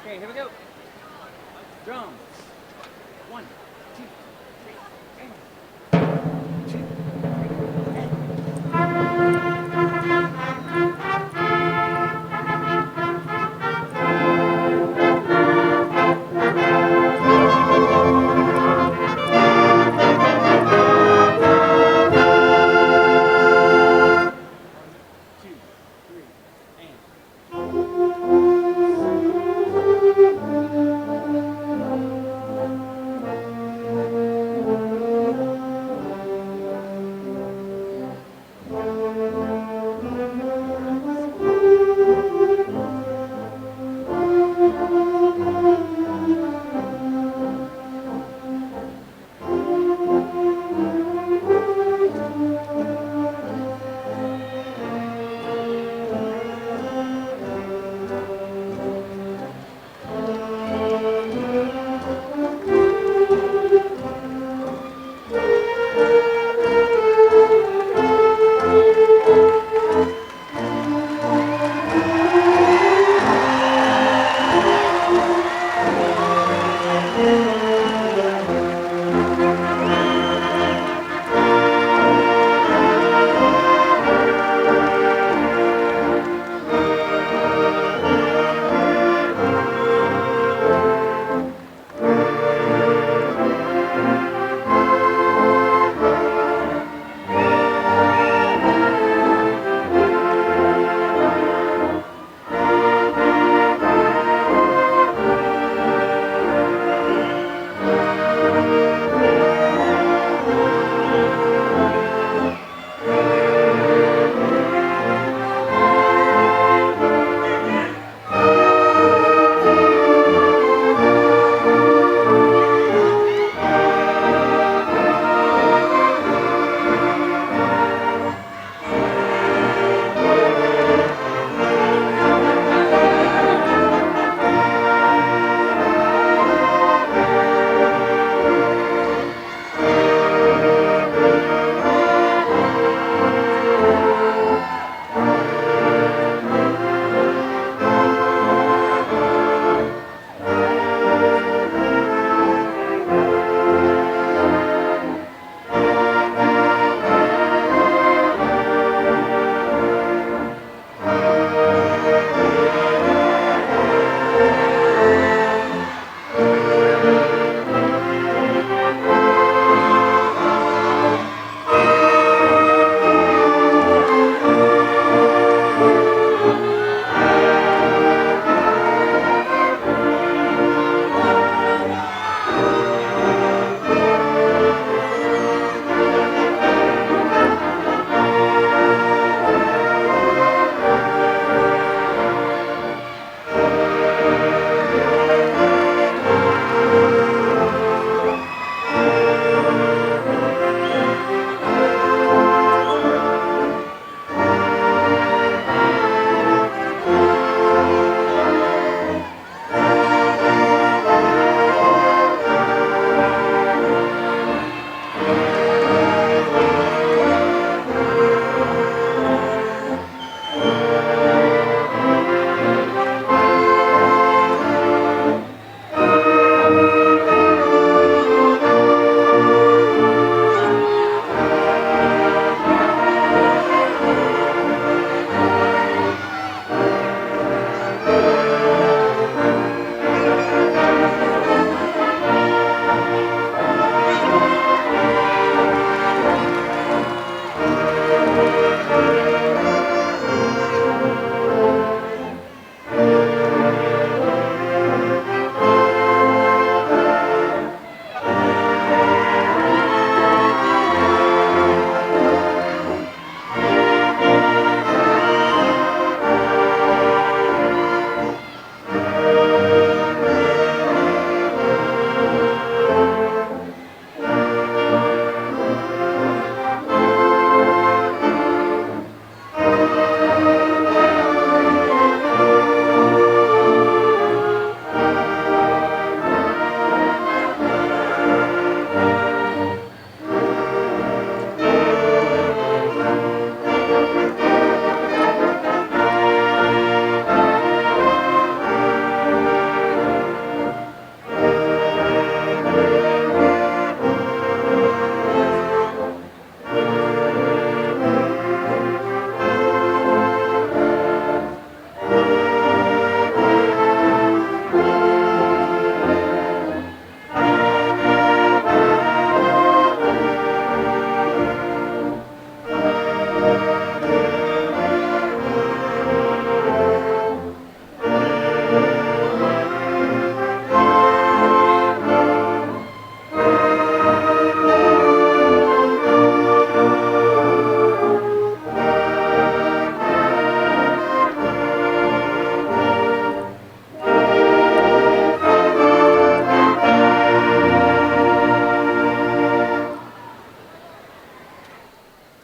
Okay, here we go. Drums. 1, 2, 3, and 2, 3,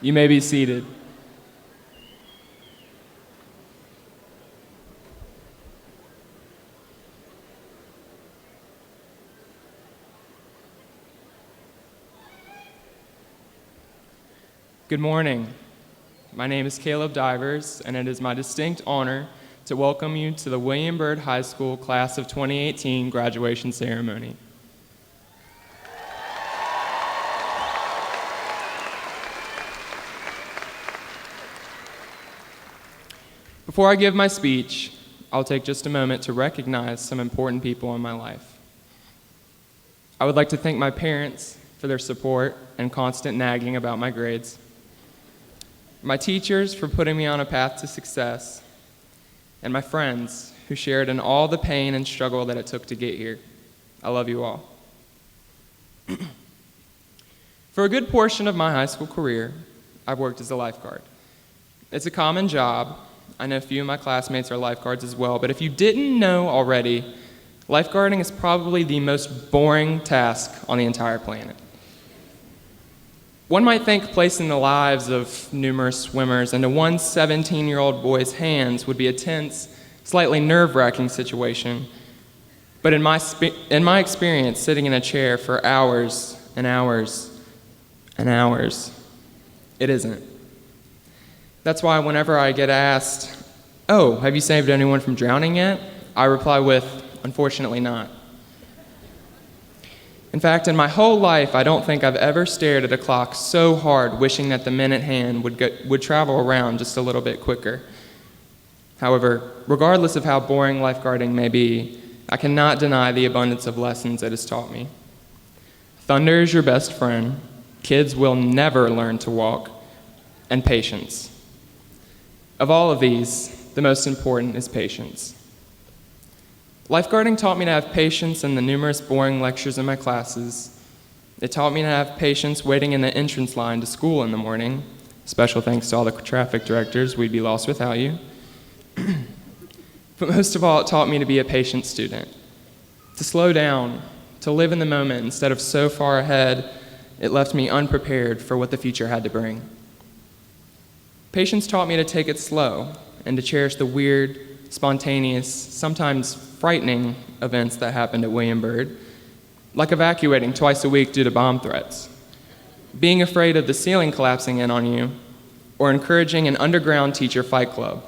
You may be seated. Good morning. My name is Caleb Divers, and it is my distinct honor to welcome you to the William Byrd High School Class of 2018 graduation ceremony. Before I give my speech, I'll take just a moment to recognize some important people in my life. I would like to thank my parents for their support and constant nagging about my grades, my teachers for putting me on a path to success, and my friends who shared in all the pain and struggle that it took to get here. I love you all. For a good portion of my high school career, I've worked as a lifeguard. It's a common job. I know a few of my classmates are lifeguards as well, but if you didn't know already, lifeguarding is probably the most boring task on the entire planet. One might think placing the lives of numerous swimmers into one 17-year-old boy's hands would be a tense, slightly nerve-wracking situation, but in my experience, sitting in a chair for hours and hours and hours, it isn't. That's why whenever I get asked, "Oh, have you saved anyone from drowning yet?" I reply with, "Unfortunately not." In fact, in my whole life, I don't think I've ever stared at a clock so hard wishing that the minute hand would travel around just a little bit quicker. However, regardless of how boring lifeguarding may be, I cannot deny the abundance of lessons it has taught me. Thunder is your best friend, kids will never learn to walk, and patience. Of all of these, the most important is patience. Lifeguarding taught me to have patience in the numerous boring lectures in my classes. It taught me to have patience waiting in the entrance line to school in the morning. Special thanks to all the traffic directors, we'd be lost without you. But most of all, it taught me to be a patient student, to slow down, to live in the moment instead of so far ahead, it left me unprepared for what the future had to bring. Patience taught me to take it slow and to cherish the weird, spontaneous, sometimes frightening events that happened at William Byrd, like evacuating twice a week due to bomb threats, being afraid of the ceiling collapsing in on you, or encouraging an underground teacher fight club.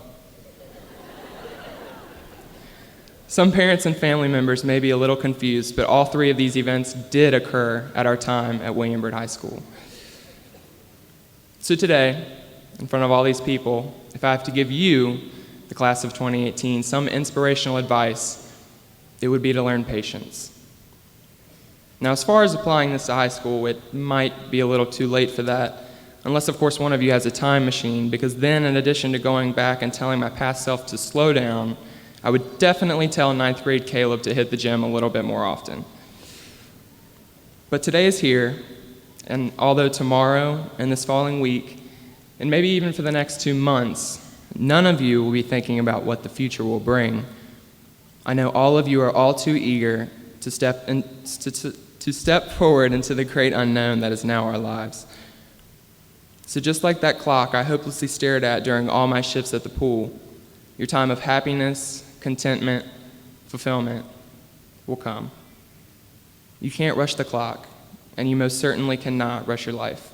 Some parents and family members may be a little confused, but all three of these events did occur at our time at William Byrd High School. So today, in front of all these people, if I have to give you, the class of 2018, some inspirational advice, it would be to learn patience. Now, as far as applying this to high school, it might be a little too late for that, unless, of course, one of you has a time machine, because then, in addition to going back and telling my past self to slow down, I would definitely tell 9th grade Caleb to hit the gym a little bit more often. But today is here, and although tomorrow and this following week, and maybe even for the next 2 months, none of you will be thinking about what the future will bring. I know all of you are all too eager to step forward into the great unknown that is now our lives. So just like that clock I hopelessly stared at during all my shifts at the pool, your time of happiness, contentment, fulfillment will come. You can't rush the clock, and you most certainly cannot rush your life.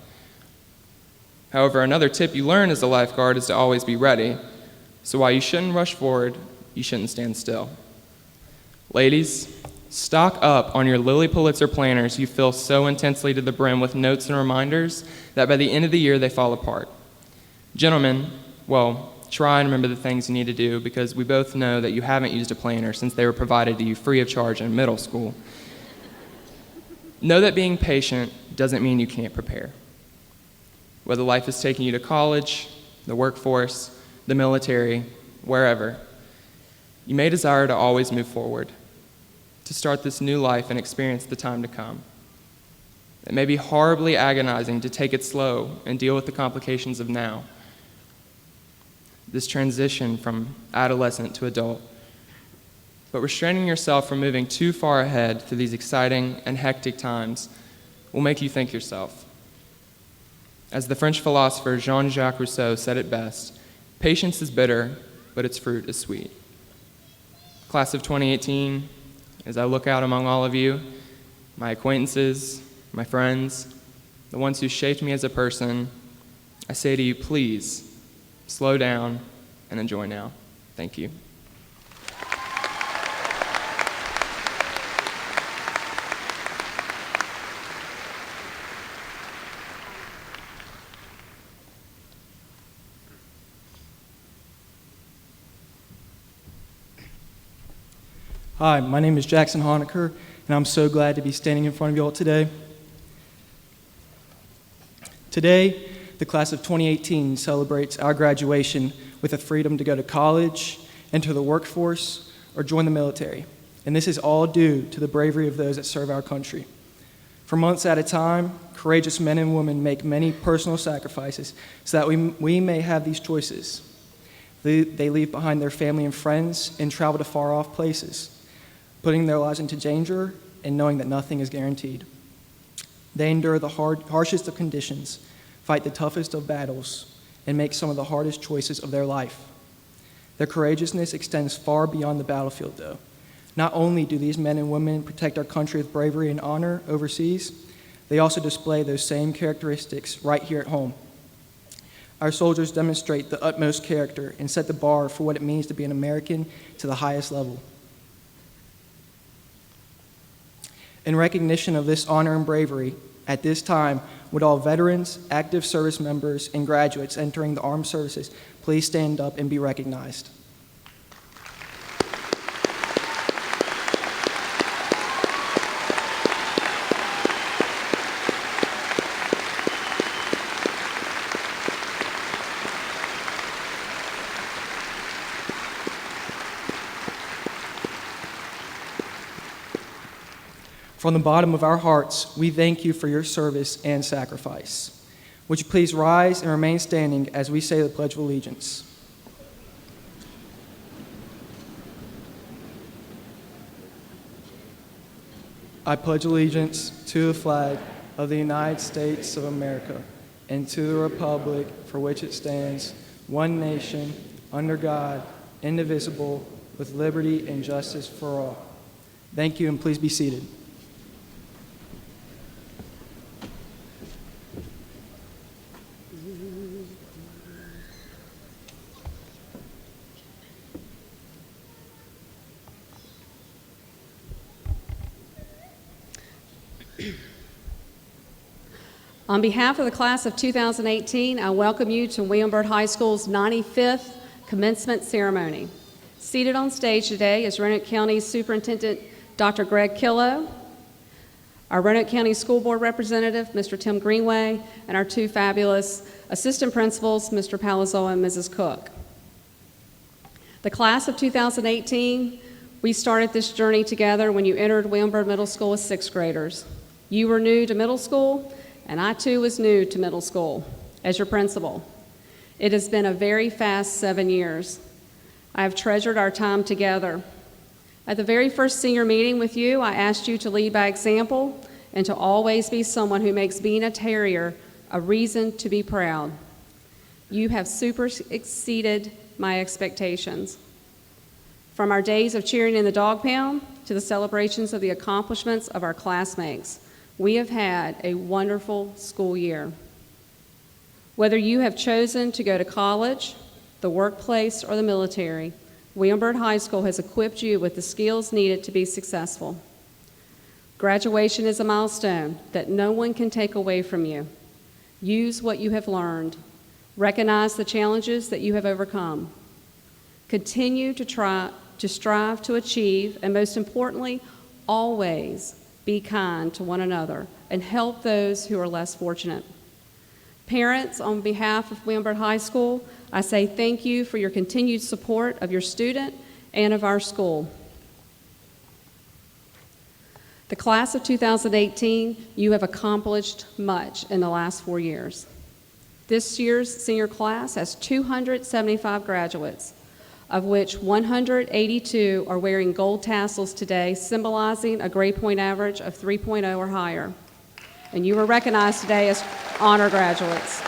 However, another tip you learn as a lifeguard is to always be ready. So while you shouldn't rush forward, you shouldn't stand still. Ladies, stock up on your Lilly Pulitzer planners you fill so intensely to the brim with notes and reminders that by the end of the year they fall apart. Gentlemen, well, try and remember the things you need to do because we both know that you haven't used a planner since they were provided to you free of charge in middle school. Know that being patient doesn't mean you can't prepare. Whether life is taking you to college, the workforce, the military, wherever, you may desire to always move forward, to start this new life and experience the time to come. It may be horribly agonizing to take it slow and deal with the complications of now, this transition from adolescent to adult, but restraining yourself from moving too far ahead through these exciting and hectic times will make you think yourself. As the French philosopher Jean-Jacques Rousseau said it best, patience is bitter, but its fruit is sweet. Class of 2018, as I look out among all of you, my acquaintances, my friends, the ones who shaped me as a person, I say to you, please, slow down and enjoy now. Thank you. Hi, my name is Jackson Honecker, and I'm so glad to be standing in front of you all today. Today, the class of 2018 celebrates our graduation with the freedom to go to college, enter the workforce, or join the military. And this is all due to the bravery of those that serve our country. For months at a time, courageous men and women make many personal sacrifices so that we may have these choices. They leave behind their family and friends and travel to far-off places, putting their lives into danger and knowing that nothing is guaranteed. They endure the harshest of conditions, fight the toughest of battles, and make some of the hardest choices of their life. Their courageousness extends far beyond the battlefield, though. Not only do these men and women protect our country with bravery and honor overseas, they also display those same characteristics right here at home. Our soldiers demonstrate the utmost character and set the bar for what it means to be an American to the highest level. In recognition of this honor and bravery, at this time, would all veterans, active service members, and graduates entering the armed services please stand up and be recognized. From the bottom of our hearts, we thank you for your service and sacrifice. Would you please rise and remain standing as we say the Pledge of Allegiance? I pledge allegiance to the flag of the United States of America and to the republic for which it stands, one nation, under God, indivisible, with liberty and justice for all. Thank you, and please be seated. On behalf of the class of 2018, I welcome you to Byrd High School's 95th commencement ceremony. Seated on stage today is Roanoke County Superintendent Dr. Greg Killow, our Roanoke County School Board Representative, Mr. Tim Greenway, and our two fabulous assistant principals, Mr. Palazzolo and Mrs. Cook. The class of 2018, we started this journey together when you entered Byrd Middle School as sixth graders. You were new to middle school, and I too was new to middle school as your principal. It has been a very fast 7 years. I have treasured our time together. At the very first senior meeting with you, I asked you to lead by example and to always be someone who makes being a Terrier a reason to be proud. You have super exceeded my expectations. From our days of cheering in the dog pound to the celebrations of the accomplishments of our classmates, we have had a wonderful school year. Whether you have chosen to go to college, the workplace, or the military, Byrd High School has equipped you with the skills needed to be successful. Graduation is a milestone that no one can take away from you. Use what you have learned. Recognize the challenges that you have overcome. Continue to strive to achieve, and most importantly, always be kind to one another and help those who are less fortunate. Parents, on behalf of Byrd High School, I say thank you for your continued support of your student and of our school. The class of 2018, you have accomplished much in the last 4 years. This year's senior class has 275 graduates, of which 182 are wearing gold tassels today, symbolizing a grade point average of 3.0 or higher. and you were recognized today as honor graduates.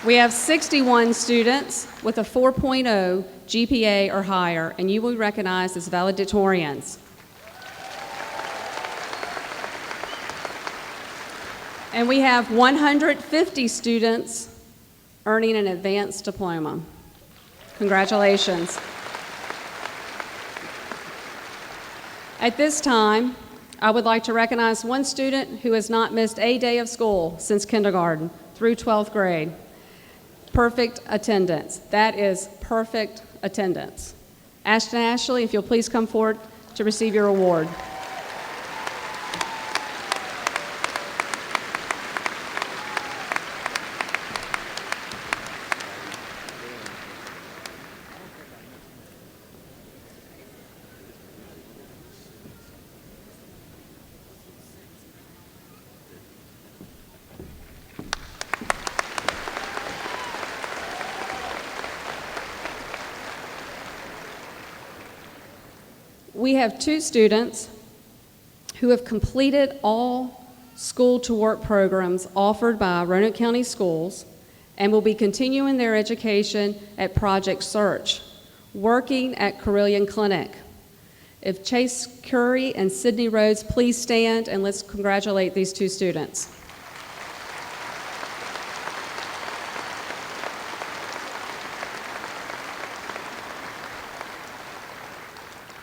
We have 61 students with a 4.0 GPA or higher, and you will be recognized as valedictorians. And we have 150 students earning an advanced diploma. Congratulations. At this time, I would like to recognize one student who has not missed a day of school since kindergarten through 12th grade. Perfect attendance. That is perfect attendance. Ashton Ashley, if you'll please come forward to receive your award. We have two students who have completed all school-to-work programs offered by Roanoke County Schools and will be continuing their education at Project Search, working at Carilion Clinic. If Chase Curry and Sydney Rhodes please stand, and let's congratulate these two students.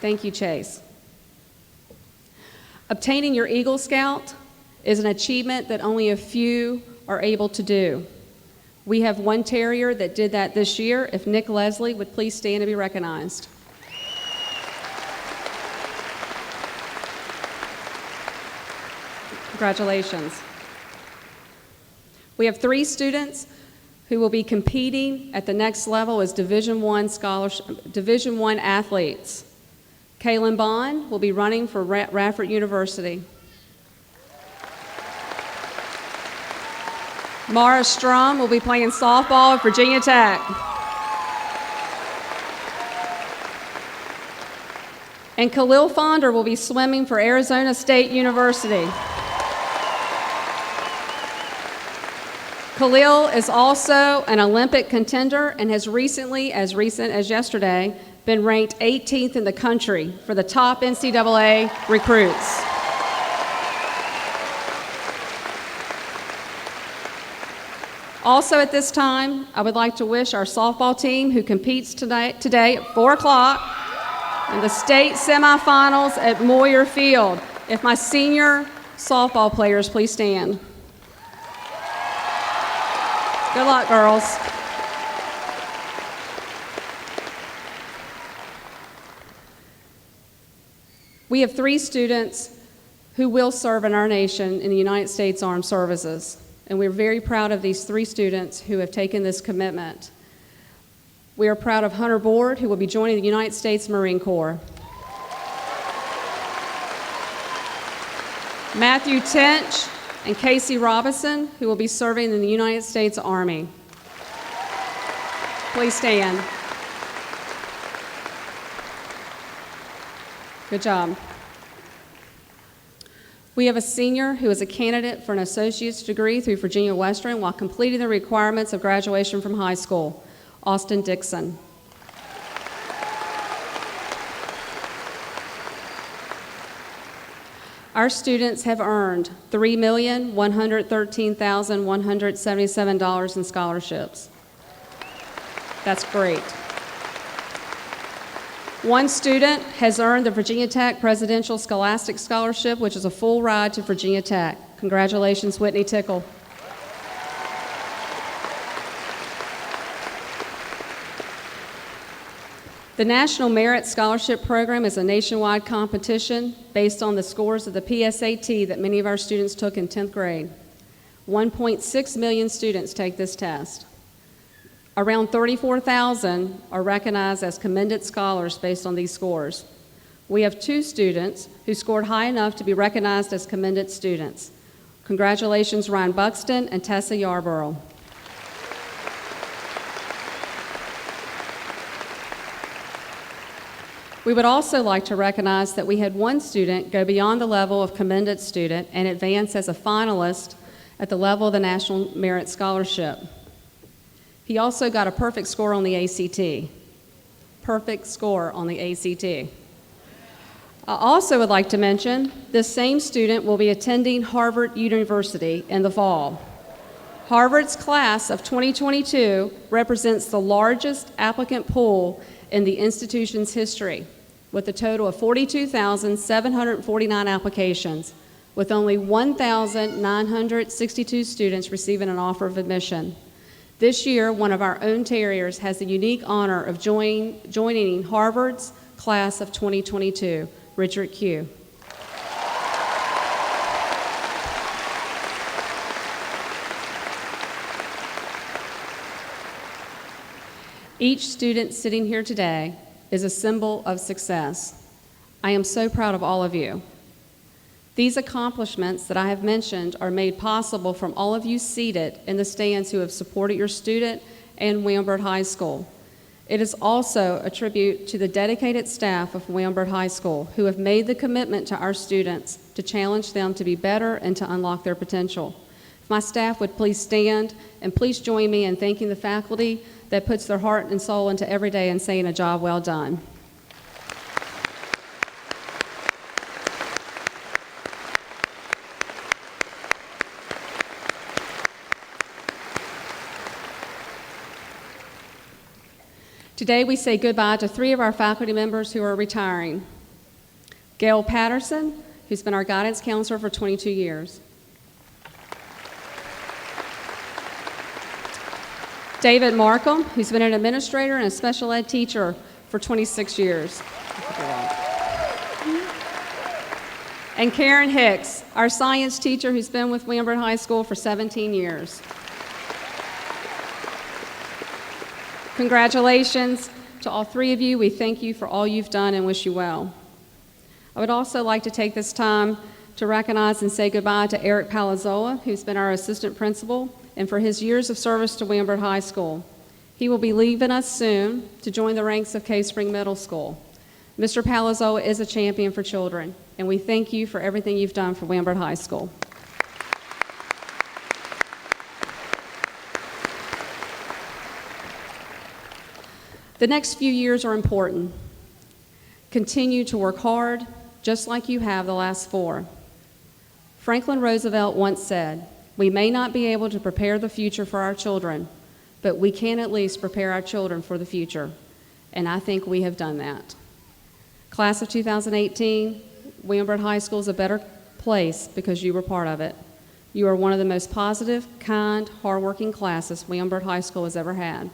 Thank you, Chase. Obtaining your Eagle Scout is an achievement that only a few are able to do. We have one terrier that did that this year. If Nick Leslie would please stand to be recognized. Congratulations. We have 3 students who will be competing at the next level as Division I athletes. Kaylin Bond will be running for Radford University. Mara Strum will be playing softball at Virginia Tech. And Khalil Fonder will be swimming for Arizona State University. Khalil is also an Olympic contender and has recently, as recent as yesterday, been ranked 18th in the country for the top NCAA recruits. Also at this time, I would like to wish our softball team who competes today at 4 o'clock in the state semifinals at Moyer Field. If my senior softball players please stand. Good luck, girls. We have 3 students who will serve in our nation in the United States Armed Services, and we're very proud of these 3 students who have taken this commitment. We are proud of Hunter Byrd, who will be joining the United States Marine Corps. Matthew Tench and Casey Robinson, who will be serving in the United States Army. Please stand. Good job. We have a senior who is a candidate for an associate's degree through Virginia Western while completing the requirements of graduation from high school, Austin Dixon. Our students have earned $3,113,177 in scholarships. That's great. One student has earned the Virginia Tech Presidential Scholastic Scholarship, which is a full ride to Virginia Tech. Congratulations, Whitney Tickle. The National Merit Scholarship Program is a nationwide competition based on the scores of the PSAT that many of our students took in 10th grade. 1.6 million students take this test. Around 34,000 are recognized as commended scholars based on these scores. We have 2 students who scored high enough to be recognized as commended students. Congratulations, Ryan Buxton and Tessa Yarborough. We would also like to recognize that we had one student go beyond the level of commended student and advance as a finalist at the level of the National Merit Scholarship. He also got a perfect score on the ACT. Perfect score on the ACT. I also would like to mention this same student will be attending Harvard University in the fall. Harvard's class of 2022 represents the largest applicant pool in the institution's history, with a total of 42,749 applications, with only 1,962 students receiving an offer of admission. This year, one of our own Terriers has the unique honor of joining Harvard's class of 2022, Richard Q. Each student sitting here today is a symbol of success. I am so proud of all of you. These accomplishments that I have mentioned are made possible from all of you seated in the stands who have supported your student and William Byrd High School. It is also a tribute to the dedicated staff of William Byrd High School who have made the commitment to our students to challenge them to be better and to unlock their potential. If my staff would please stand, and please join me in thanking the faculty that puts their heart and soul into every day and saying a job well done. Today we say goodbye to 3 of our faculty members who are retiring. Gail Patterson, who's been our guidance counselor for 22 years. David Markham, who's been an administrator and a special ed teacher for 26 years. And Karen Hicks, our science teacher who's been with William Byrd High School for 17 years. Congratulations to all 3 of you. We thank you for all you've done and wish you well. I would also like to take this time to recognize and say goodbye to Eric Palazzola, who's been our assistant principal, and for his years of service to William Byrd High School. He will be leaving us soon to join the ranks of Cave Spring Middle School. Mr. Palazzola is a champion for children, and we thank you for everything you've done for William Byrd High School. The next few years are important. Continue to work hard, just like you have the last 4. Franklin Roosevelt once said, "We may not be able to prepare the future for our children, but we can at least prepare our children for the future." And I think we have done that. Class of 2018, William Byrd High School is a better place because you were part of it. You are one of the most positive, kind, hardworking classes William Byrd High School has ever had.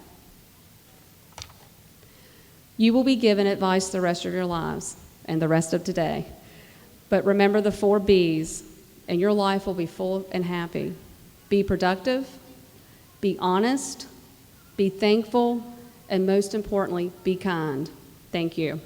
You will be given advice the rest of your lives and the rest of today. But remember the 4 B's, and your life will be full and happy. Be productive, be honest, be thankful, and most importantly, be kind. Thank you.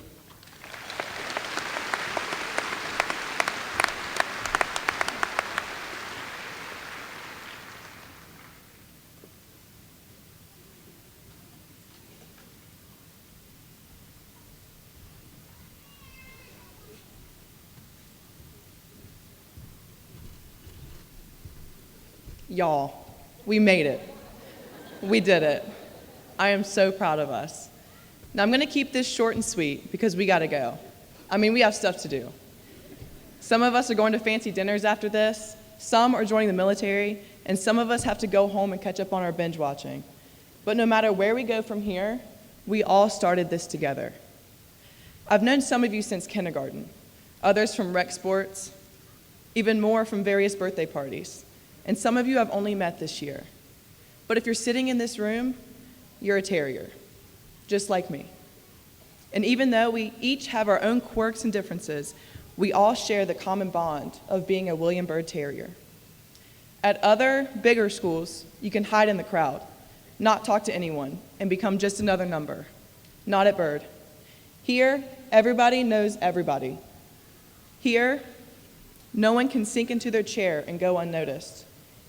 Y'all, we made it. We did it. I am so proud of us. Now I'm gonna keep this short and sweet because we gotta go. We have stuff to do. Some of us are going to fancy dinners after this, some are joining the military, and some of us have to go home and catch up on our binge watching. But no matter where we go from here, we all started this together. I've known some of you since kindergarten, others from rec sports, even more from various birthday parties. And some of you I've only met this year. But if you're sitting in this room, you're a Terrier, just like me. And even though we each have our own quirks and differences, we all share the common bond of being a William Byrd Terrier. At other, bigger schools, you can hide in the crowd, not talk to anyone, and become just another number. Not at Byrd. Here, everybody knows everybody. Here, no one can sink into their chair and go unnoticed.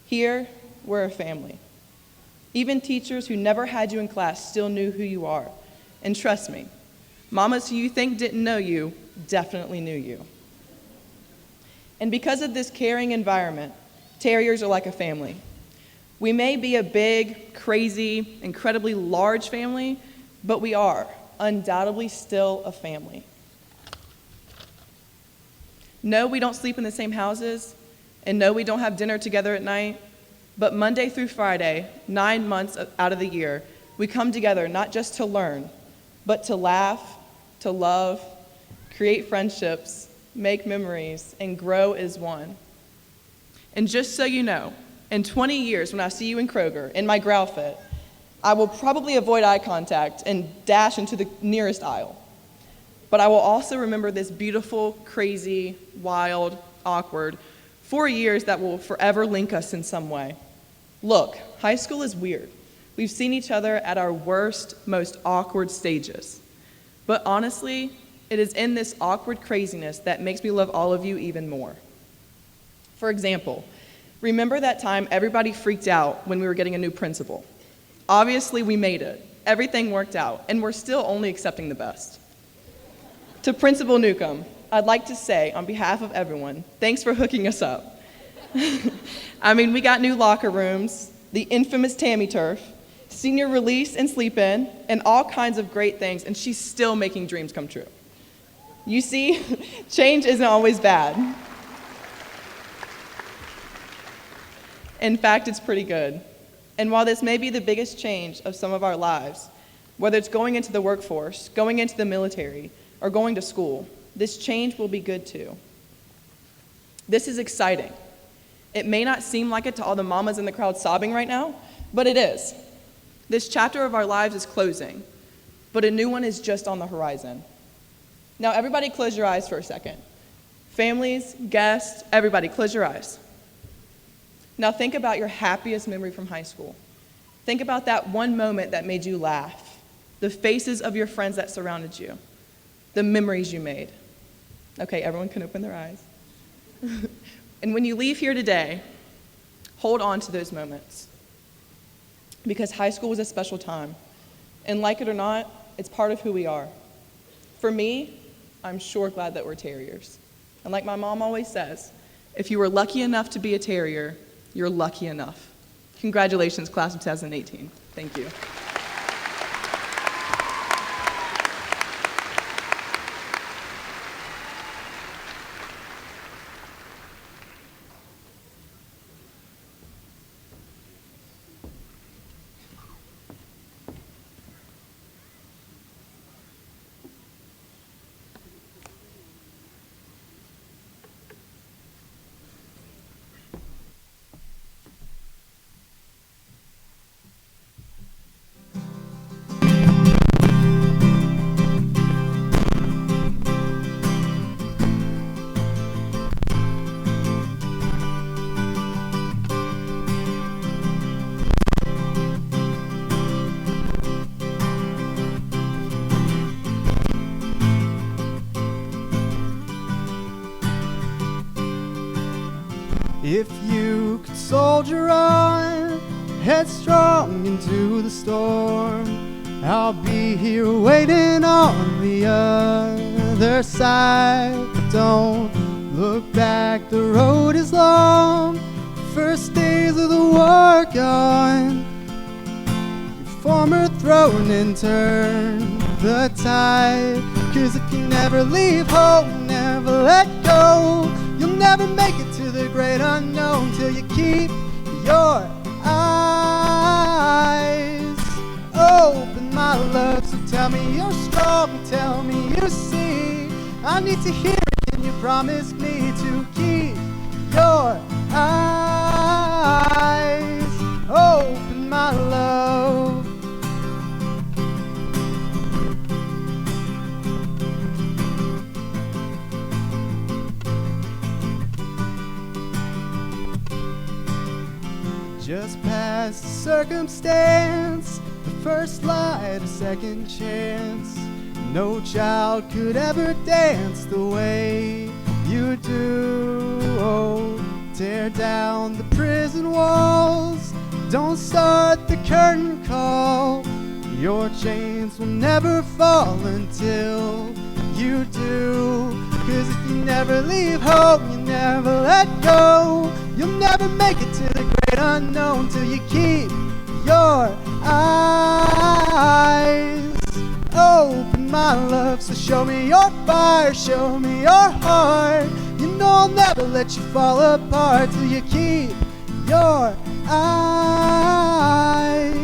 Here, we're a family. Even teachers who never had you in class still knew who you are. And trust me, Mamas who you think didn't know you definitely knew you. And because of this caring environment, terriers are like a family. We may be a big, crazy, incredibly large family, but we are undoubtedly still a family. No, we don't sleep in the same houses, and no, we don't have dinner together at night, but Monday through Friday, 9 months out of the year, we come together not just to learn, but to laugh, to love, create friendships, make memories, and grow as one. And just so you know, in 20 years, when I see you in Kroger, in my growl fit, I will probably avoid eye contact and dash into the nearest aisle. But I will also remember this beautiful, crazy, wild, awkward 4 years that will forever link us in some way. Look, high school is weird. We've seen each other at our worst, most awkward stages. But honestly, it is in this awkward craziness that makes me love all of you even more. For example, remember that time everybody freaked out when we were getting a new principal? Obviously, we made it. Everything worked out, and we're still only accepting the best. To Principal Newcomb, I'd like to say, on behalf of everyone, thanks for hooking us up. I mean, we got new locker rooms, the infamous Tammy turf, senior release and sleep-in, and all kinds of great things, and she's still making dreams come true. You see, change isn't always bad. In fact, it's pretty good. And while this may be the biggest change of some of our lives, whether it's going into the workforce, going into the military, or going to school, this change will be good too. This is exciting. It may not seem like it to all the mamas in the crowd sobbing right now, but it is. This chapter of our lives is closing, but a new one is just on the horizon. Now, everybody close your eyes for a second. Families, guests, everybody, close your eyes. Now think about your happiest memory from high school. Think about that one moment that made you laugh, the faces of your friends that surrounded you, the memories you made. Okay, everyone can open their eyes. And when you leave here today, hold on to those moments. Because high school was a special time. And like it or not, it's part of who we are. For me, I'm sure glad that we're terriers. And like my mom always says, if you were lucky enough to be a terrier, you're lucky enough. Congratulations, class of 2018. Thank you. If you could soldier on, headstrong into the storm, I'll be here waiting on the other side. Don't look back, the road is long. First days of the war gone, your former throne and turn the tide. 'Cause if you never leave home, never let go, you'll never make it to the great unknown till you keep your eyes open, my love. So tell me you're strong, tell me you see. I need to hear it, and you promise me to keep your eyes open, my love. Just past the circumstance, the first light, a second chance. No child could ever dance the way you do. Oh, tear down the prison walls, don't start the curtain call. Your chains will never fall until you do. 'Cause if you never leave home, you never let go, you'll never make it to the great unknown till you keep your eyes open, my love. So show me your fire, show me your heart. You know I'll never let you fall apart till you keep your eyes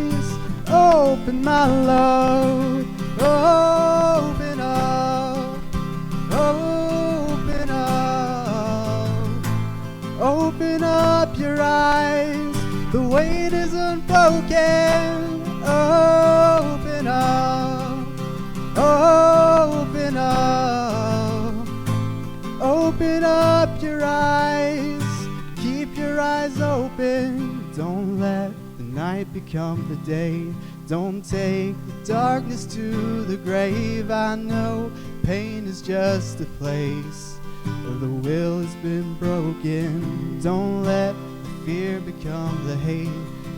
open, my love. Open up, open up, open up your eyes. The weight is unbroken. Open up, open up, open up your eyes. Keep your eyes open. Don't let the night become the day. Don't take the darkness to the grave. I know pain is just a place where the will has been broken. Don't let the fear become the hate.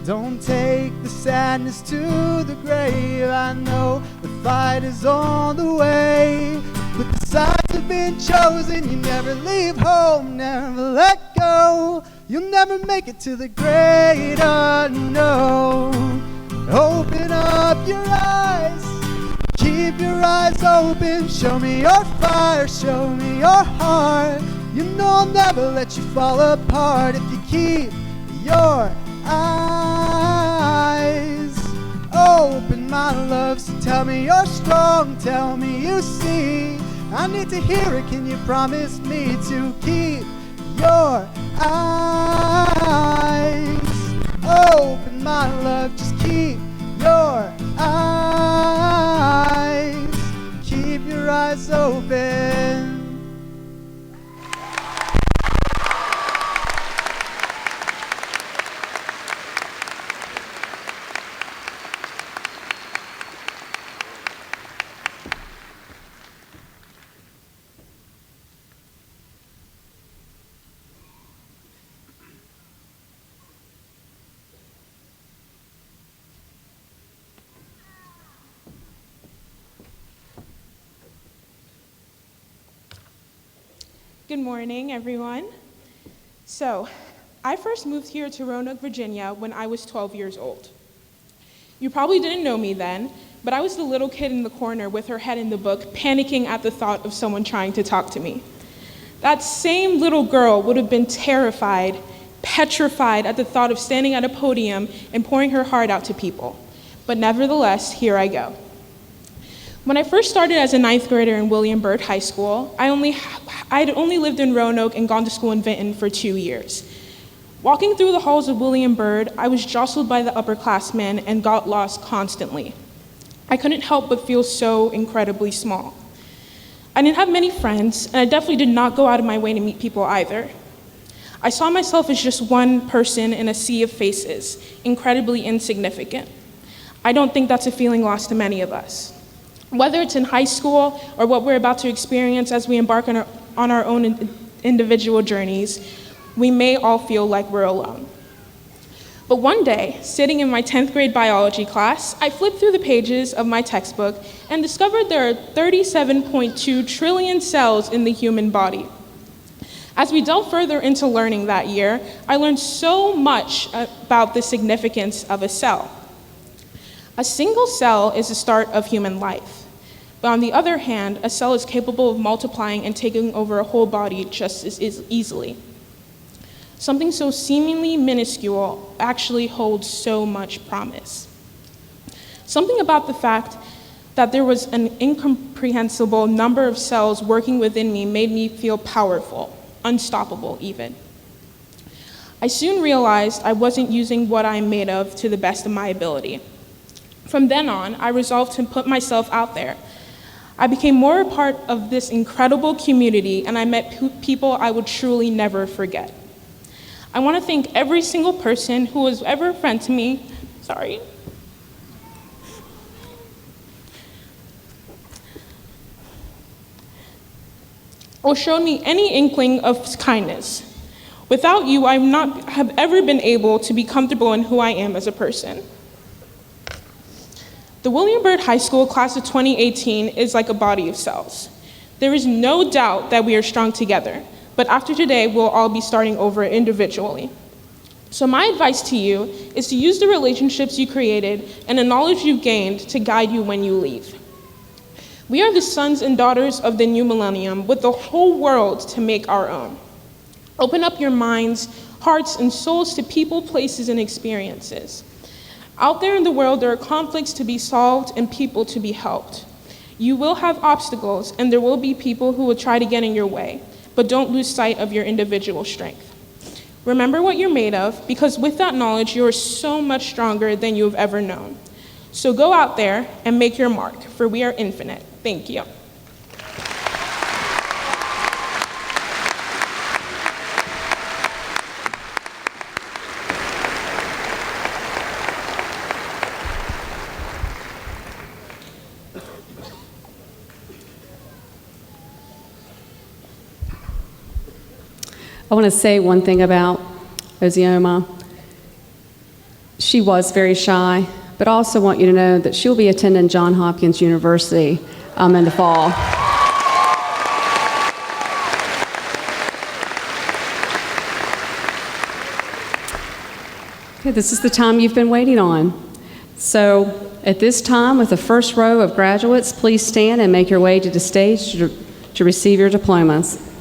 Don't take the sadness to the grave. I know the fight is on the way, but the sides have been chosen. You never leave home, never let go. You'll never make it to the great unknown. Open up your eyes, keep your eyes open. Show me your fire, show me your heart. You know I'll never let you fall apart if you keep your eyes open, my love. So tell me you're strong, tell me you see. I need to hear it, can you promise me to keep your eyes open, my love. Just keep your eyes, keep your eyes open. Good morning, everyone. So, I first moved here to Roanoke, Virginia when I was 12 years old. You probably didn't know me then, but I was the little kid in the corner with her head in the book, panicking at the thought of someone trying to talk to me. That same little girl would have been terrified, petrified at the thought of standing at a podium and pouring her heart out to people. But nevertheless, here I go. When I first started as a 9th grader in William Byrd High School, I'd only lived in Roanoke and gone to school in Vinton for 2 years. Walking through the halls of William Byrd, I was jostled by the upperclassmen and got lost constantly. I couldn't help but feel so incredibly small. I didn't have many friends, and I definitely did not go out of my way to meet people either. I saw myself as just one person in a sea of faces, incredibly insignificant. I don't think that's a feeling lost to many of us. Whether it's in high school or what we're about to experience as we embark on our own individual journeys, we may all feel like we're alone. But one day, sitting in my 10th grade biology class, I flipped through the pages of my textbook and discovered there are 37.2 trillion cells in the human body. As we delved further into learning that year, I learned so much about the significance of a cell. A single cell is the start of human life. But on the other hand, a cell is capable of multiplying and taking over a whole body just as easily. Something so seemingly minuscule actually holds so much promise. Something about the fact that there was an incomprehensible number of cells working within me made me feel powerful, unstoppable even. I soon realized I wasn't using what I'm made of to the best of my ability. From then on, I resolved to put myself out there. I became more a part of this incredible community, and I met people I would truly never forget. I want to thank every single person who was ever a friend to me, or showed me any inkling of kindness. Without you, I would not have ever been able to be comfortable in who I am as a person. The William Byrd High School class of 2018 is like a body of cells. There is no doubt that we are strong together, but after today, we'll all be starting over individually. So my advice to you is to use the relationships you created and the knowledge you've gained to guide you when you leave. We are the sons and daughters of the new millennium with the whole world to make our own. Open up your minds, hearts, and souls to people, places, and experiences. Out there in the world, there are conflicts to be solved and people to be helped. You will have obstacles, and there will be people who will try to get in your way, but don't lose sight of your individual strength. Remember what you're made of, because with that knowledge, you are so much stronger than you have ever known. So go out there and make your mark, for we are infinite. Thank you. I want to say one thing about Ozioma. She was very shy, but I also want you to know that she'll be attending Johns Hopkins University in the fall. Okay, this is the time you've been waiting on. So at this time, with the first row of graduates, please stand and make your way to the stage to receive your diplomas.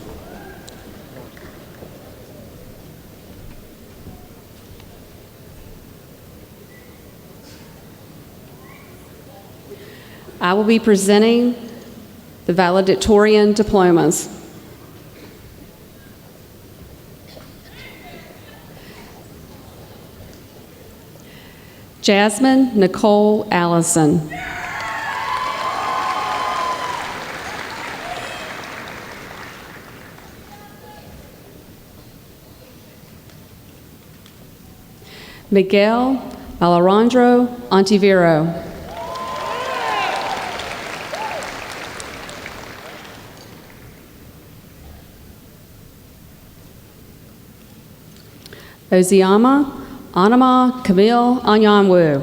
I will be presenting the valedictorian diplomas. Jasmine Nicole Allison. Miguel Alejandro Ontivero. Ozioma Anama Camille Anyanwu.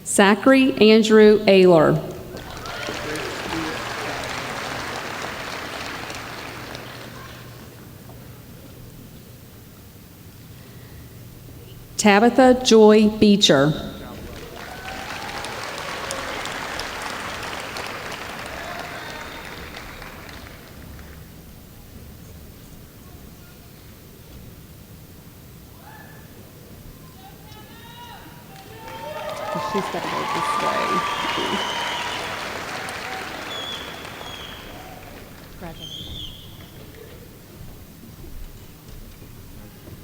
Zachary Andrew Ayler. Tabitha Joy Beecher. She's got to go this way.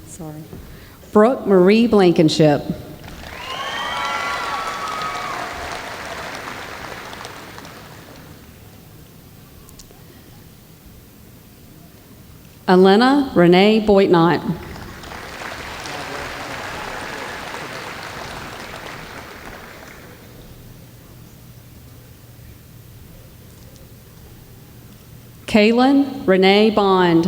Sorry. Brooke Marie Blankenship. Elena Renee Boitnott. Kaylin Renee Bond.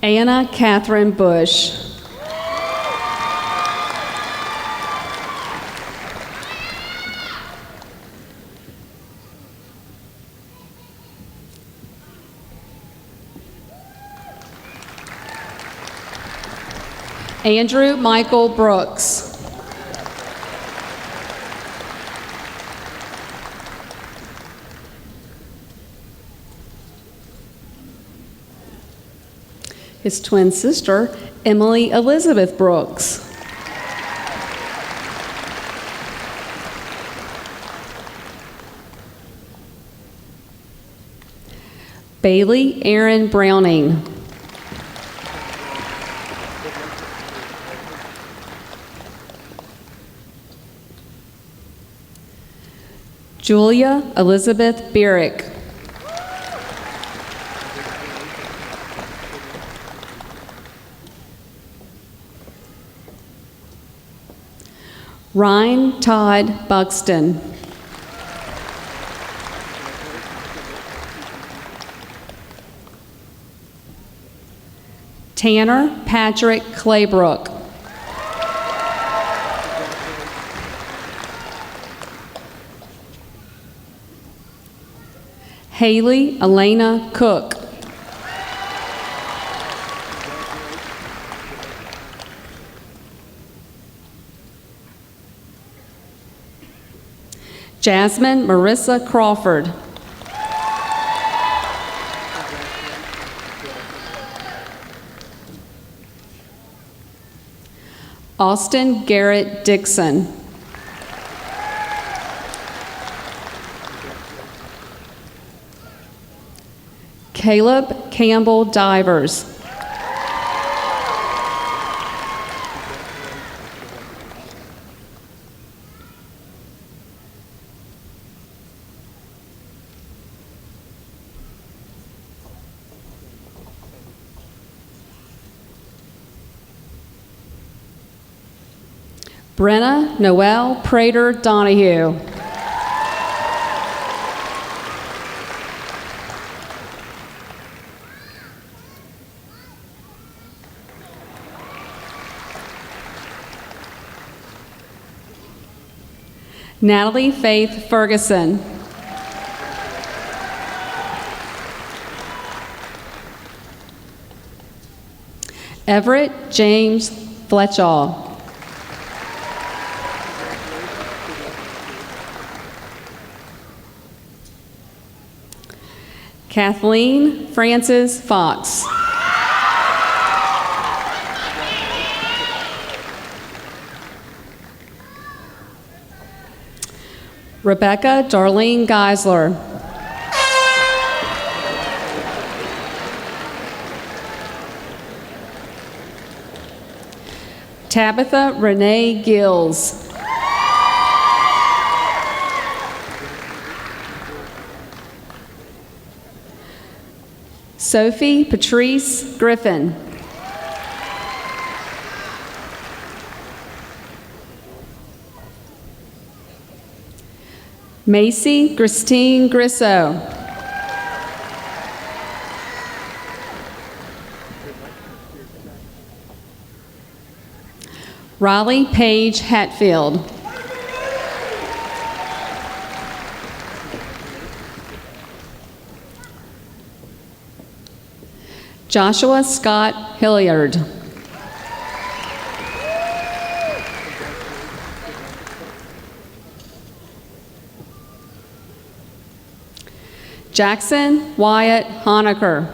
Anna Catherine Bush. Andrew Michael Brooks. His twin sister, Emily Elizabeth Brooks. Bailey Aaron Browning. Julia Elizabeth Bierrick. Ryan Todd Buxton. Tanner Patrick Claybrook. Haley Elena Cook. Jasmine Marissa Crawford. Austin Garrett Dixon. Caleb Campbell Divers. Brenna Noelle Prater Donahue. Natalie Faith Ferguson. Everett James Fletchall. Kathleen Frances Fox. Rebecca Darlene Geisler. Tabitha Renee Gills. Sophie Patrice Griffin. Macy Christine Grisso. Riley Page Hatfield. Joshua Scott Hilliard. Jackson Wyatt Honaker.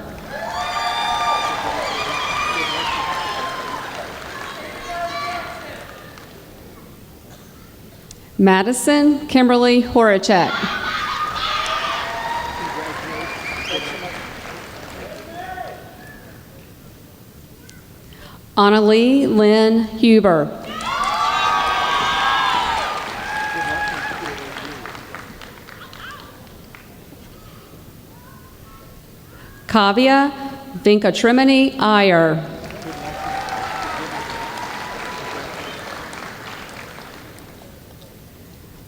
Madison Kimberly Horacek. Annalie Lynn Huber. Kavya Venkatrimani Iyer.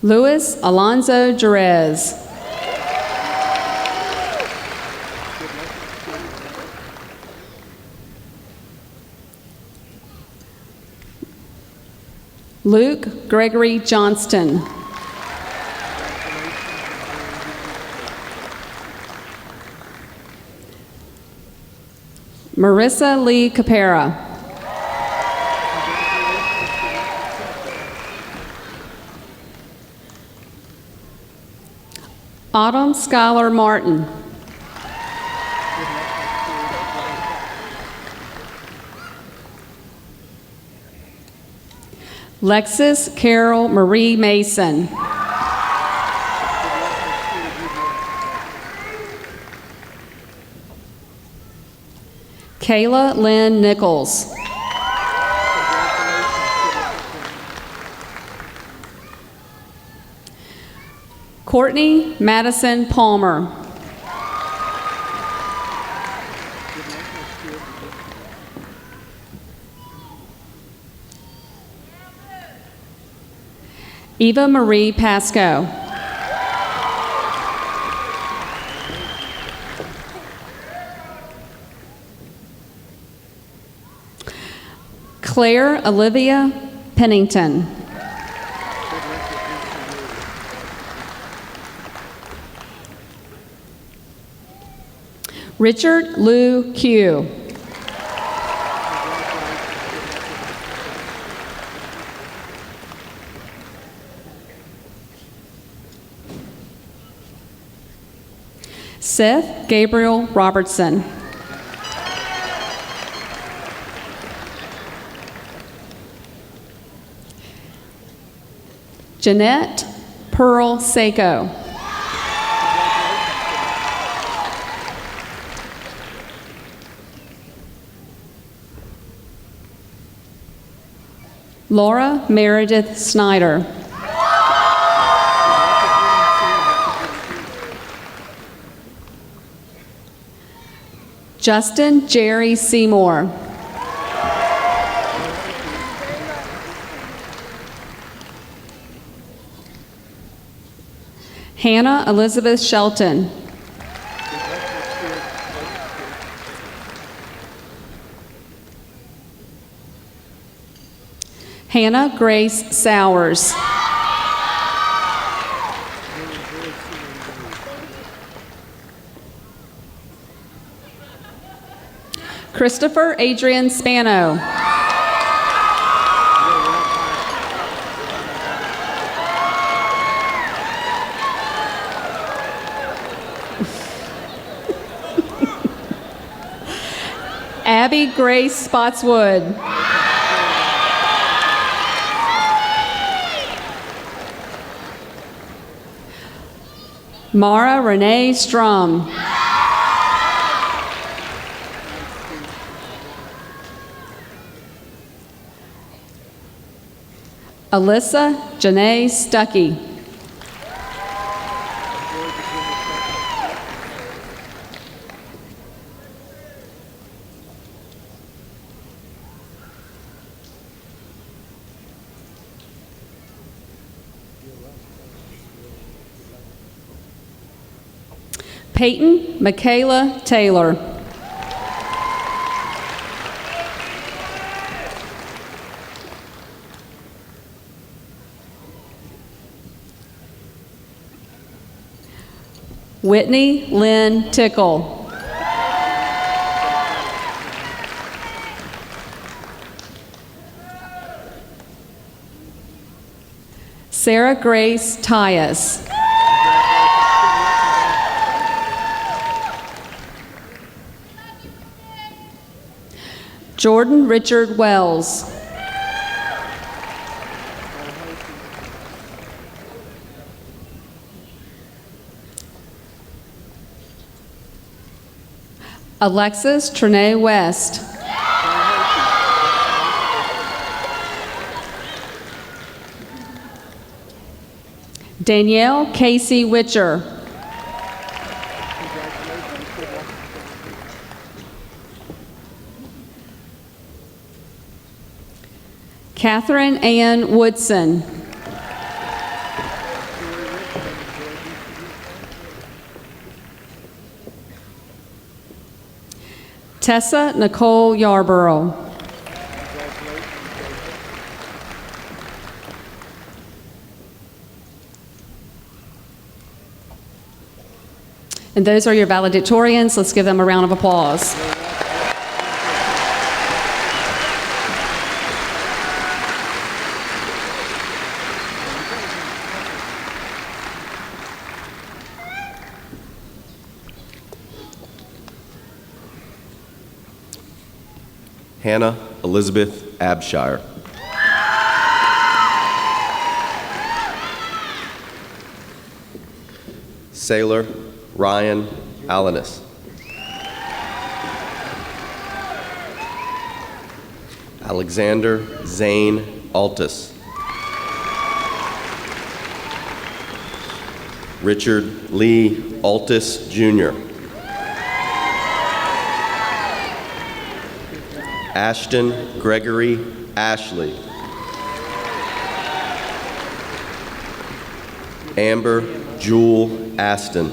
Luis Alonso Jerez. Luke Gregory Johnston. Marissa Lee Capera. Autumn Schuyler Martin. Lexis Carol Marie Mason. Kayla Lynn Nichols. Courtney Madison Palmer. Eva Marie Pasco. Claire Olivia Pennington. Richard Lou Q. Seth Gabriel Robertson. Jeanette Pearl Seiko. Laura Meredith Snyder. Justin Jerry Seymour. Hannah Elizabeth Shelton. Hannah Grace Sowers. Christopher Adrian Spano. Abby Grace Spotswood. Mara Renee Strum. Alyssa Janae Stuckey. Peyton Michaela Taylor. Whitney Lynn Tickle. Sarah Grace Tyus. Jordan Richard Wells. Alexis Trinae West. Danielle Casey Witcher. Catherine Ann Woodson. Tessa Nicole Yarborough. And those are your valedictorians. Let's give them a round of applause. Hannah Elizabeth Abshire. Sailor Ryan Alanis. Alexander Zane Altus. Richard Lee Altus, Jr. Ashton Gregory Ashley. Amber Jewel Aston.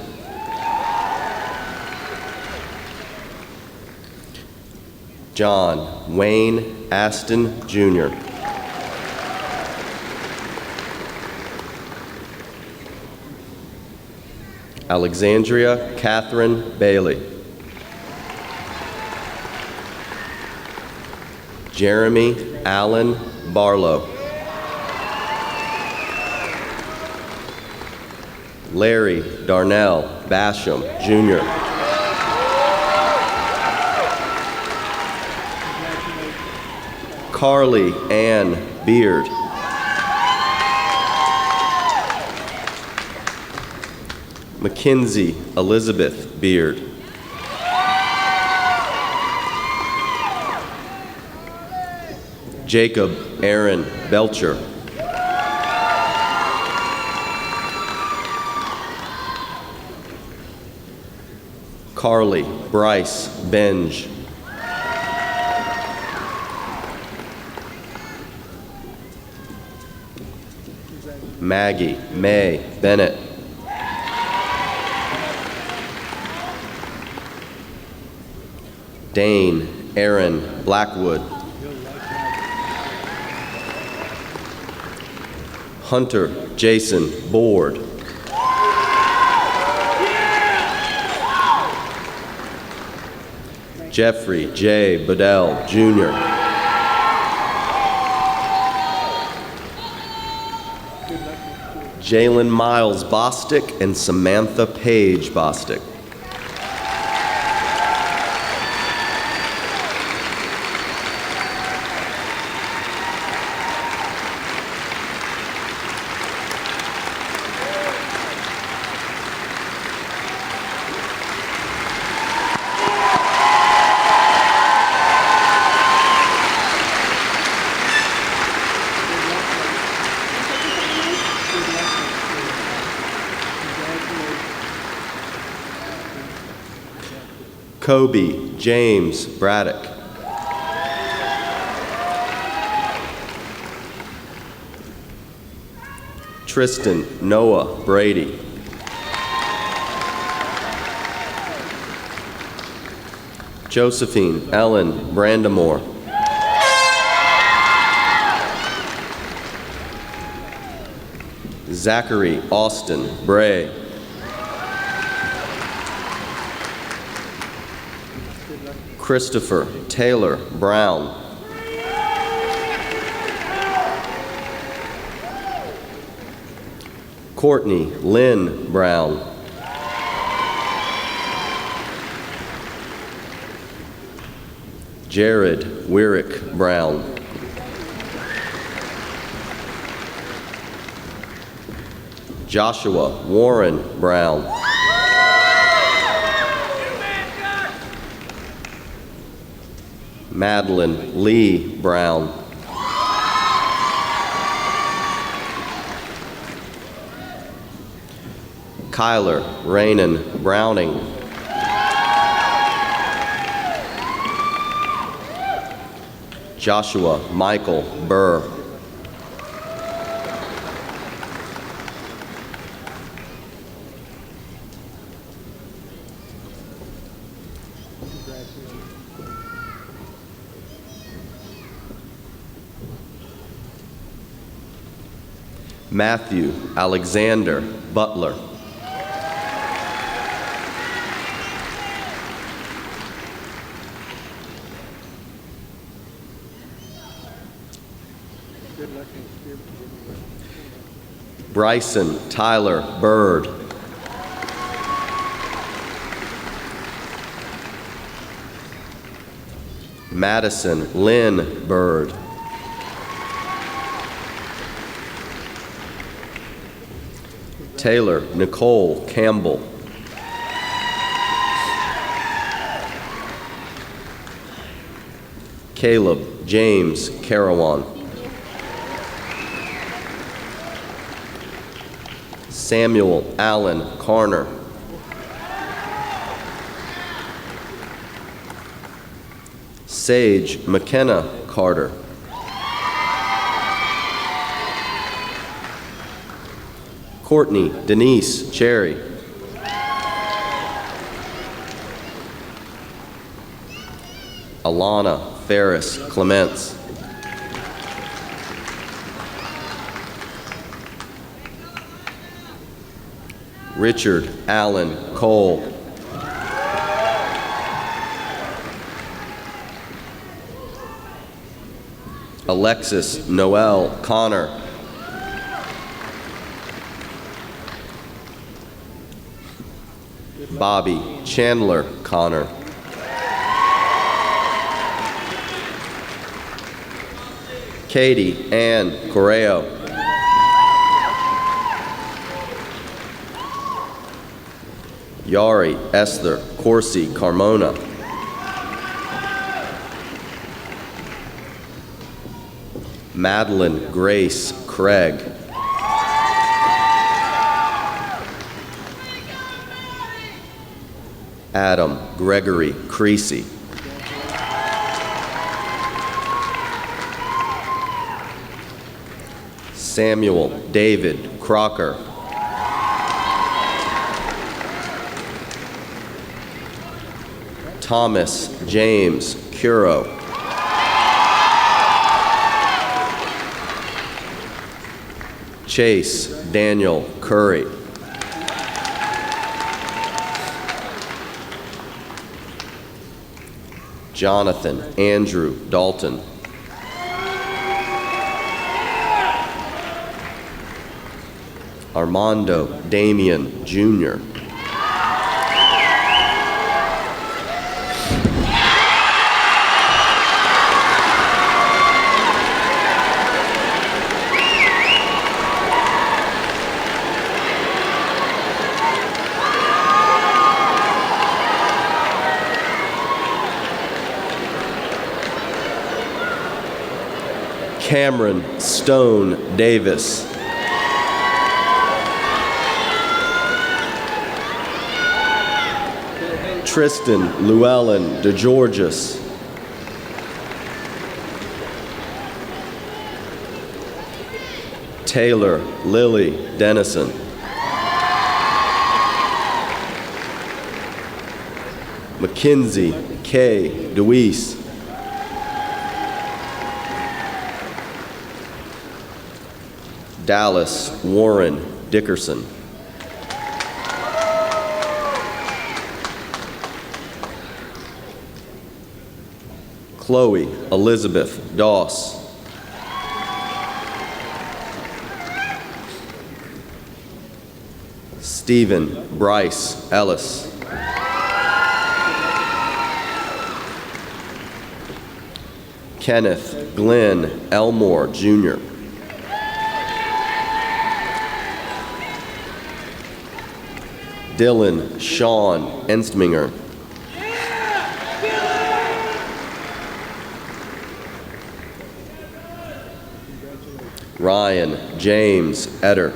John Wayne Aston, Jr. Alexandria Catherine Bailey. Jeremy Allen Barlow. Larry Darnell Basham, Jr. Carly Ann Beard. Mackenzie Elizabeth Beard. Jacob Aaron Belcher. Carly Bryce Benge. Maggie May Bennett. Dane Aaron Blackwood. Hunter Jason Board. Jeffrey J. Bedell, Jr. Jalen Miles Bostick and Samantha Page Bostick. Kobe James Braddock. Tristan Noah Brady. Josephine Ellen Brandamore. Zachary Austin Bray. Christopher Taylor Brown. Courtney Lynn Brown. Jared Wyrick Brown. Joshua Warren Brown. Madeline Lee Brown. Kyler Raynon Browning. Joshua Michael Burr. Matthew Alexander Butler. Bryson Tyler Byrd. Madison Lynn Byrd. Taylor Nicole Campbell. Caleb James Carawan. Samuel Allen Carner. Sage McKenna Carter. Courtney Denise Cherry. Alana Ferris Clements. Richard Allen Cole. Alexis Noel Connor. Bobby Chandler Connor. Katie Ann Correo. Yari Esther Corsi Carmona. Madeline Grace Craig. Adam Gregory Creasy. Samuel David Crocker. Thomas James Curo. Chase Daniel Curry. Jonathan Andrew Dalton. Armando Damian Jr. Cameron Stone Davis. Tristan Llewellyn DeGeorgis. Taylor Lily Dennison. Mackenzie K. DeWeese. Dallas Warren Dickerson. Chloe Elizabeth Doss. Stephen Bryce Ellis. Kenneth Glenn Elmore Jr. Dylan Sean Enstminger. Ryan James Etter.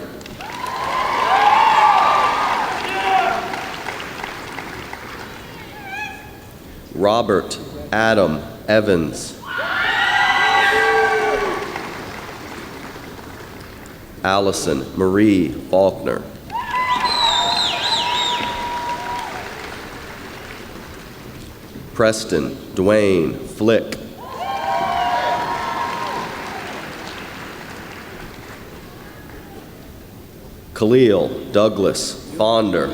Robert Adam Evans. Allison Marie Faulkner. Preston Dwayne Flick. Khalil Douglas Fonder.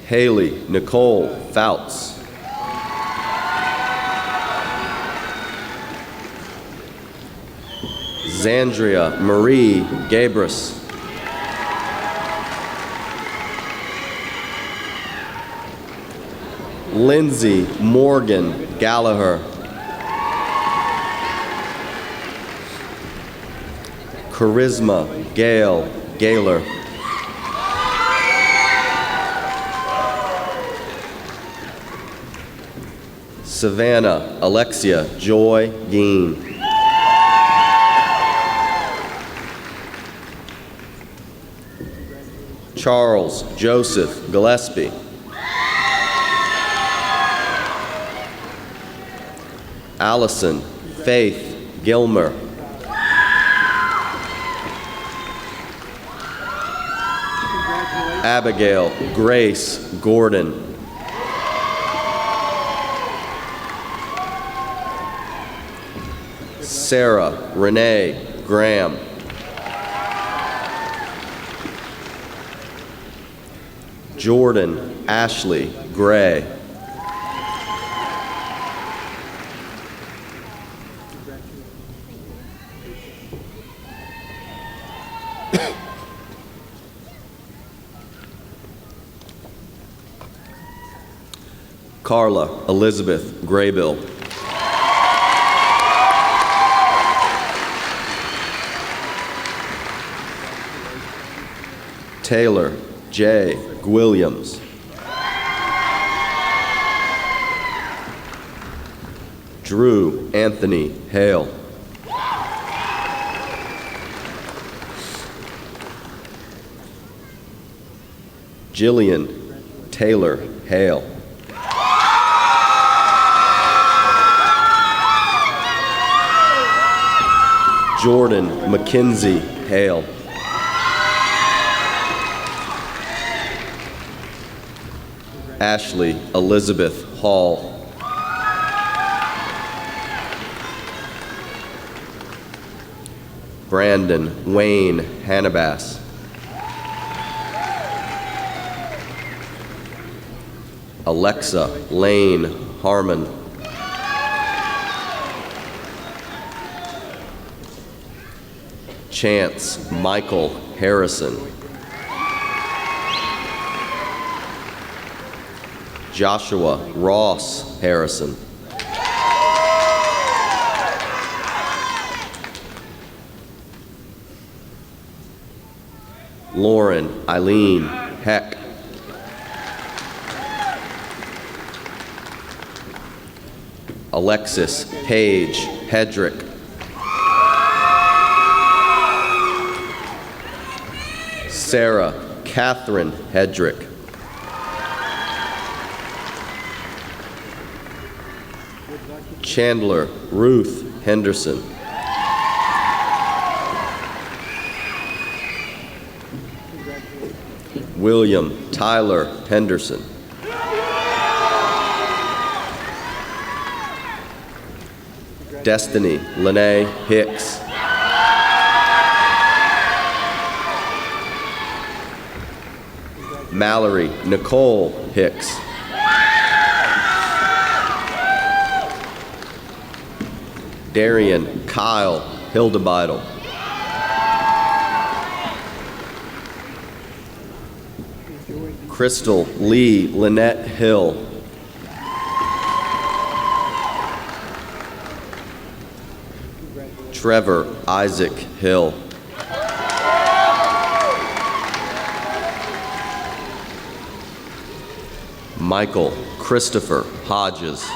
Haley Nicole Fouts. Zandria Marie Gabris. Lindsay Morgan Gallagher. Charisma Gail Gaylor. Savannah Alexia Joy Geen. Charles Joseph Gillespie. Allison Faith Gilmer. Abigail Grace Gordon. Sarah Renee Graham. Jordan Ashley Gray. Carla Elizabeth Graybill. Taylor J. Williams. Drew Anthony Hale. Jillian Taylor Hale. Jordan Mackenzie Hale. Ashley Elizabeth Hall. Brandon Wayne Hannibas. Alexa Lane Harmon. Chance Michael Harrison. Joshua Ross Harrison. Lauren Eileen Heck. Alexis Paige Hedrick. Sarah Catherine Hedrick. Chandler Ruth Henderson. William Tyler Henderson. Destiny Lene Hicks. Mallory Nicole Hicks. Darian Kyle Hildebeidel. Crystal Lee Lynette Hill. Trevor Isaac Hill. Michael Christopher Hodges.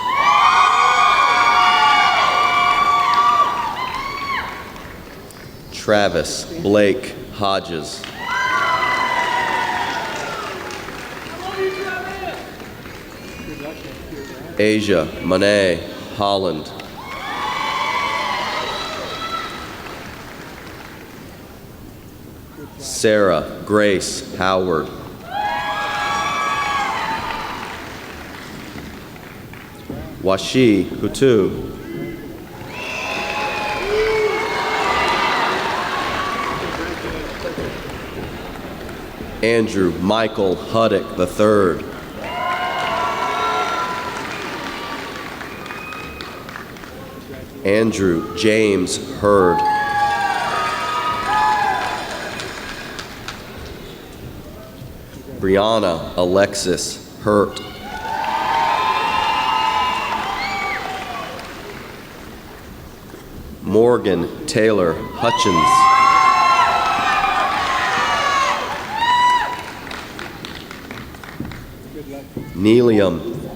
Travis Blake Hodges. Asia Monet Holland. Sarah Grace Howard. Washi Hutu. Andrew Michael Huddick III. Andrew James Hurd. Brianna Alexis Hurt. Morgan Taylor Hutchins. Nelium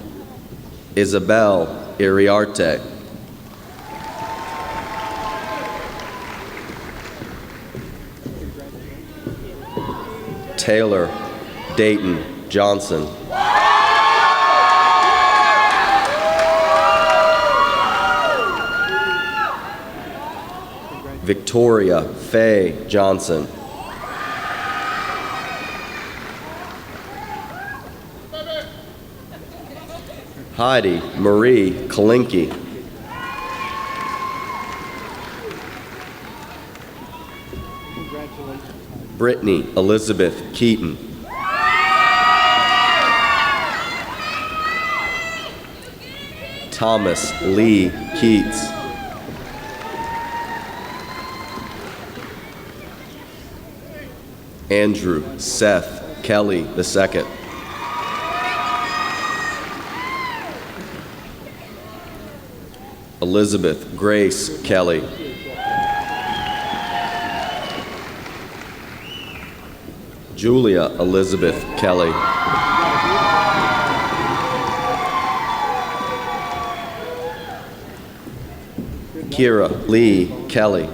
Isabel Iriarte. Taylor Dayton Johnson. Victoria Faye Johnson. Heidi Marie Kalinke. Brittany Elizabeth Keaton. Thomas Lee Keats. Andrew Seth Kelly II. Elizabeth Grace Kelly. Julia Elizabeth Kelly. Kira Lee Kelly.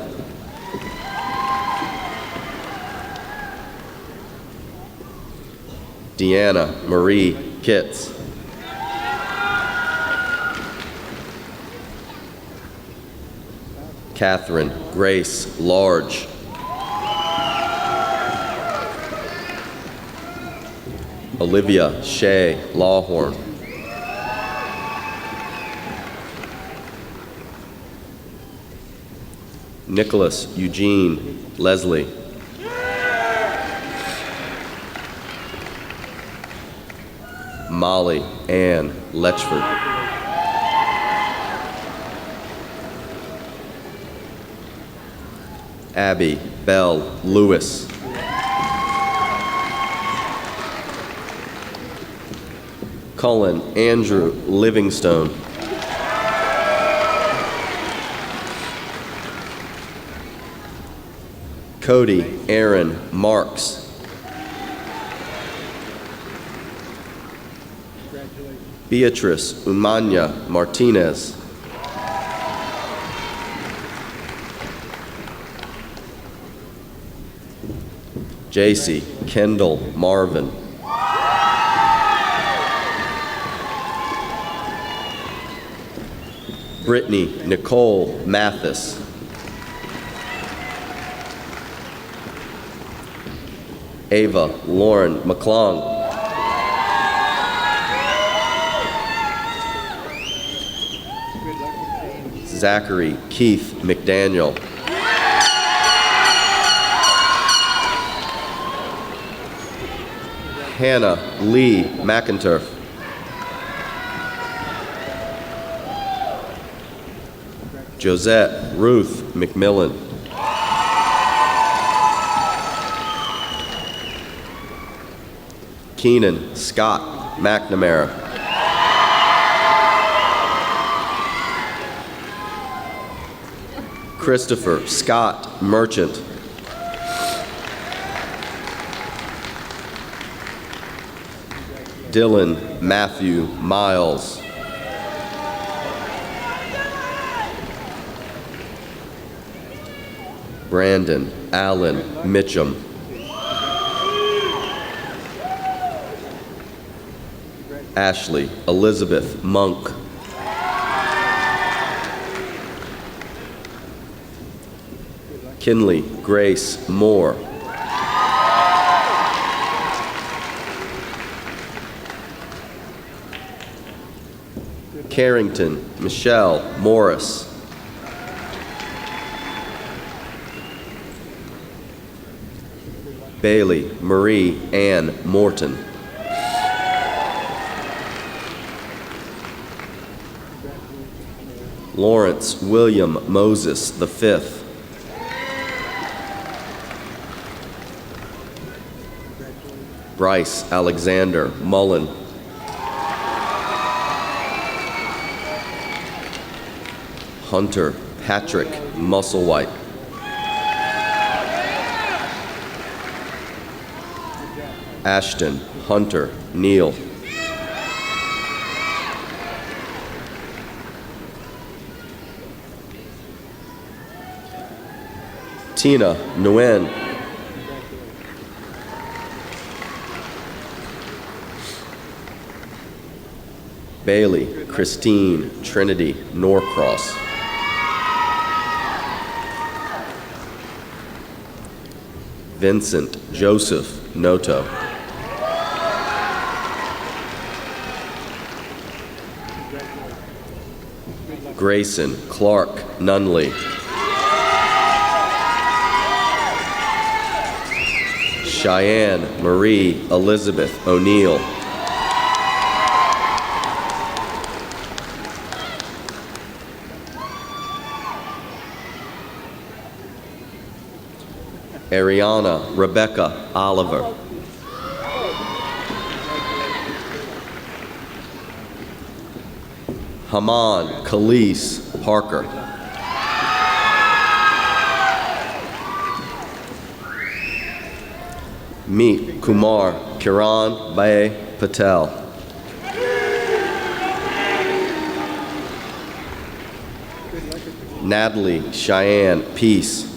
Deanna Marie Kitts. Catherine Grace Large. Olivia Shea Lawhorn. Nicholas Eugene Leslie. Molly Ann Letchford. Abby Bell Lewis. Cullen Andrew Livingstone. Cody Aaron Marks. Beatrice Umanya Martinez. JC Kendall Marvin. Brittany Nicole Mathis. Ava Lauren McClung. Zachary Keith McDaniel. Hannah Lee McInturf. Josette Ruth McMillan. Keenan Scott McNamara. Christopher Scott Merchant. Dylan Matthew Miles. Brandon Allen Mitchum. Ashley Elizabeth Monk. Kinley Grace Moore. Carrington Michelle Morris. Bailey Marie Ann Morton. Lawrence William Moses V. Bryce Alexander Mullen. Hunter Patrick Musselwhite. Ashton Hunter Neal. Tina Nguyen. Bailey Christine Trinity Norcross. Vincent Joseph Noto. Grayson Clark Nunley. Cheyenne Marie Elizabeth O'Neill. Ariana Rebecca Oliver. Haman Khalees Parker. Meet Kumar Kiran Bay Patel. Natalie Cheyenne Peace.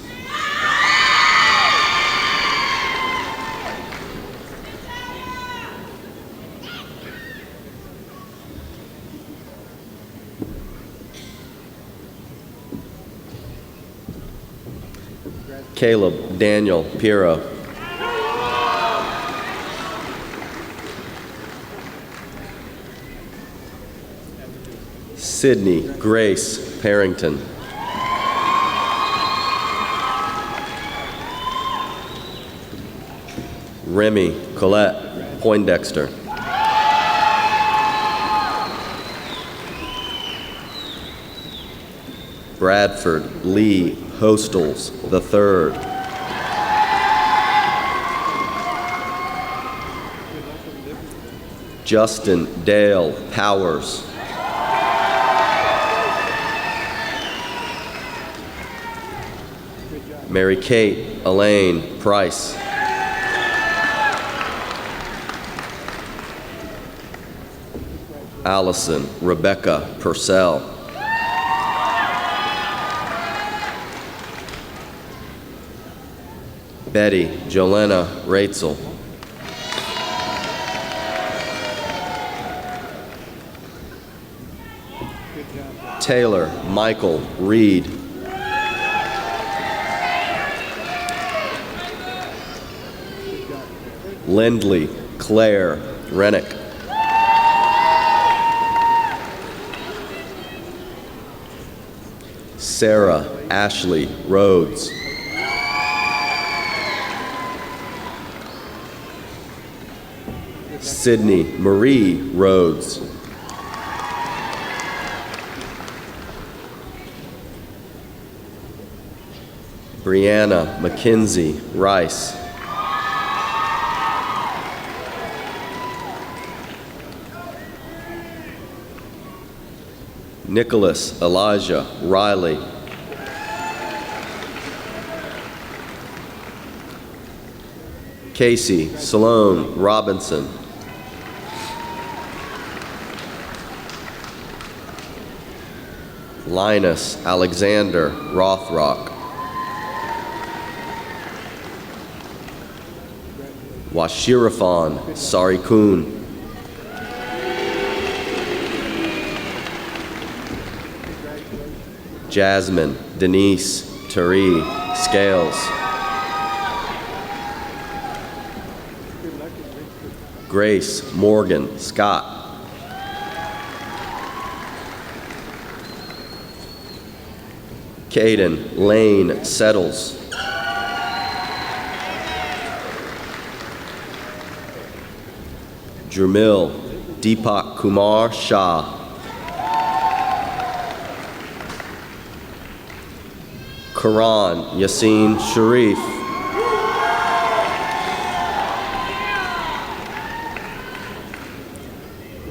Caleb Daniel Piro. Sydney Grace Parrington. Remy Colette Poindexter. Bradford Lee Hostels III. Justin Dale Powers. Mary Kate Elaine Price. Allison Rebecca Purcell. Betty Jolena Ratzel. Taylor Michael Reed. Lindley Claire Rennick. Sarah Ashley Rhodes. Sydney Marie Rhodes. Brianna Mackenzie Rice. Nicholas Elijah Riley. Casey Salone Robinson. Linus Alexander Rothrock. Washirafan Sarikun. Jasmine Denise Tari Scales. Grace Morgan Scott. Caden Lane Settles. Jermil Deepak Kumar Shah. Karan Yassine Sharif.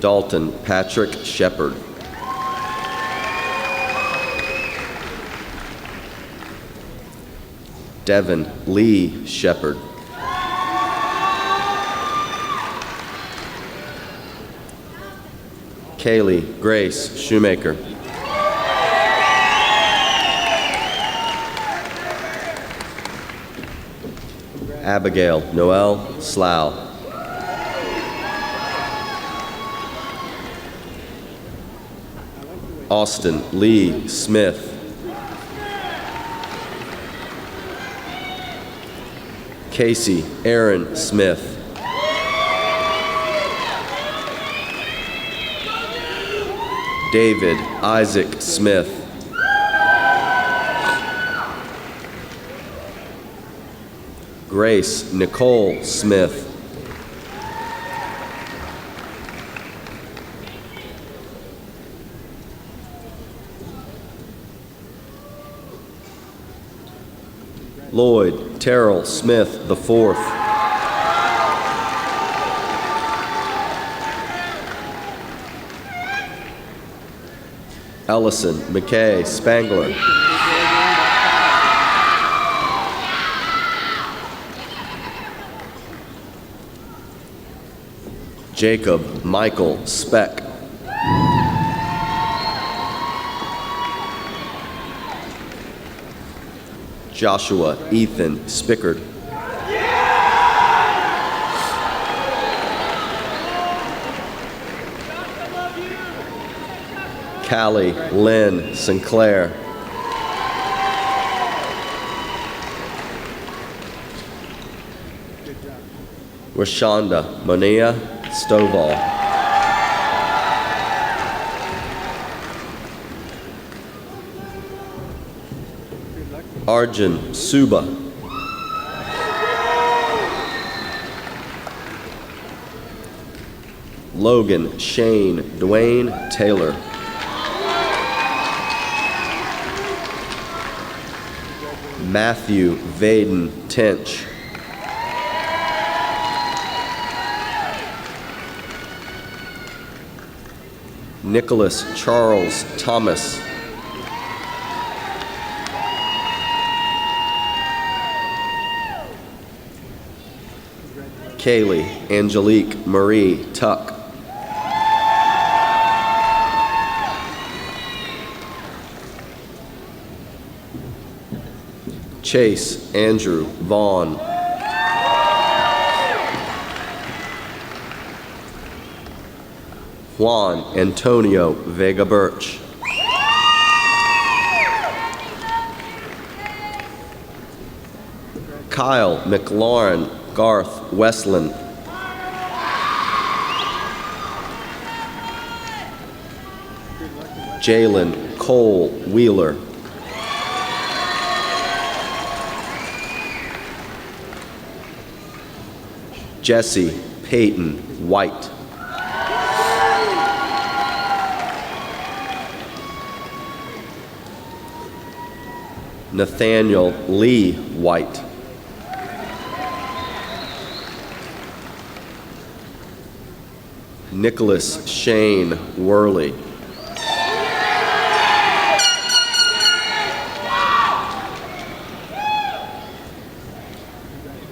Dalton Patrick Shepard. Devin Lee Shepard. Kaylee Grace Shoemaker. Abigail Noel Slough. Austin Lee Smith. Casey Aaron Smith. David Isaac Smith. Grace Nicole Smith. Lloyd Terrell Smith IV. Ellison McKay Spangler. Jacob Michael Speck. Joshua Ethan Spickard. Callie Lynn Sinclair. Rashonda Monia Stovall. Arjun Suba. Logan Shane Dwayne Taylor. Matthew Vaden Tench. Nicholas Charles Thomas. Kaylee Angelique Marie Tuck. Chase Andrew Vaughn. Juan Antonio Vega Birch. Kyle McLaurin Garth Westland. Jalen Cole Wheeler. Jesse Peyton White. Nathaniel Lee White. Nicholas Shane Worley.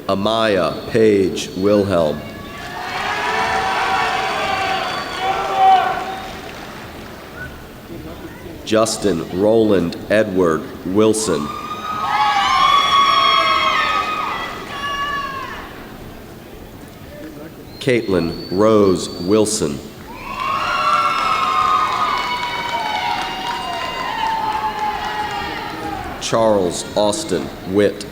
Amaya Page Wilhelm. Justin Roland Edward Wilson. Caitlin Rose Wilson. Charles Austin Witt.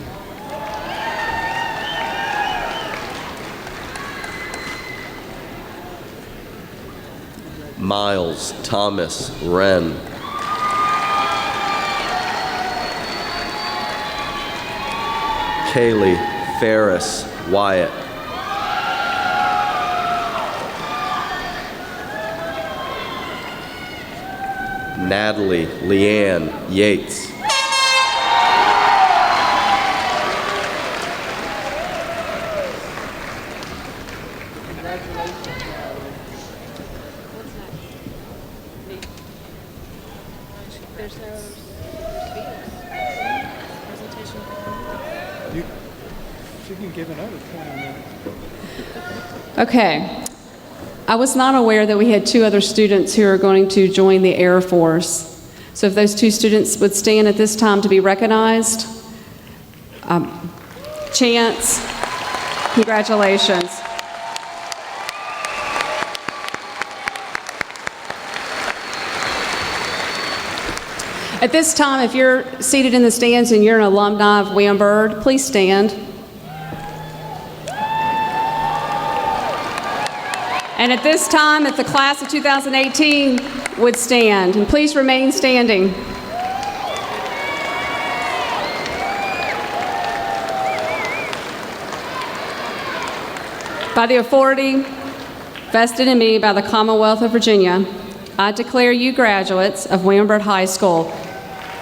Miles Thomas Wren. Kaylee Ferris Wyatt. Natalie Leanne Yates. She can give another 20 minutes. Okay. I was not aware that we had two other students who are going to join the Air Force. So if those two students would stand at this time to be recognized. Chance Congratulations. At this time, if you're seated in the stands and you're an alumni of William Byrd, please stand. And at this time, if the class of 2018 would stand, and please remain standing. By the authority vested in me by the Commonwealth of Virginia, I declare you graduates of William Byrd High School.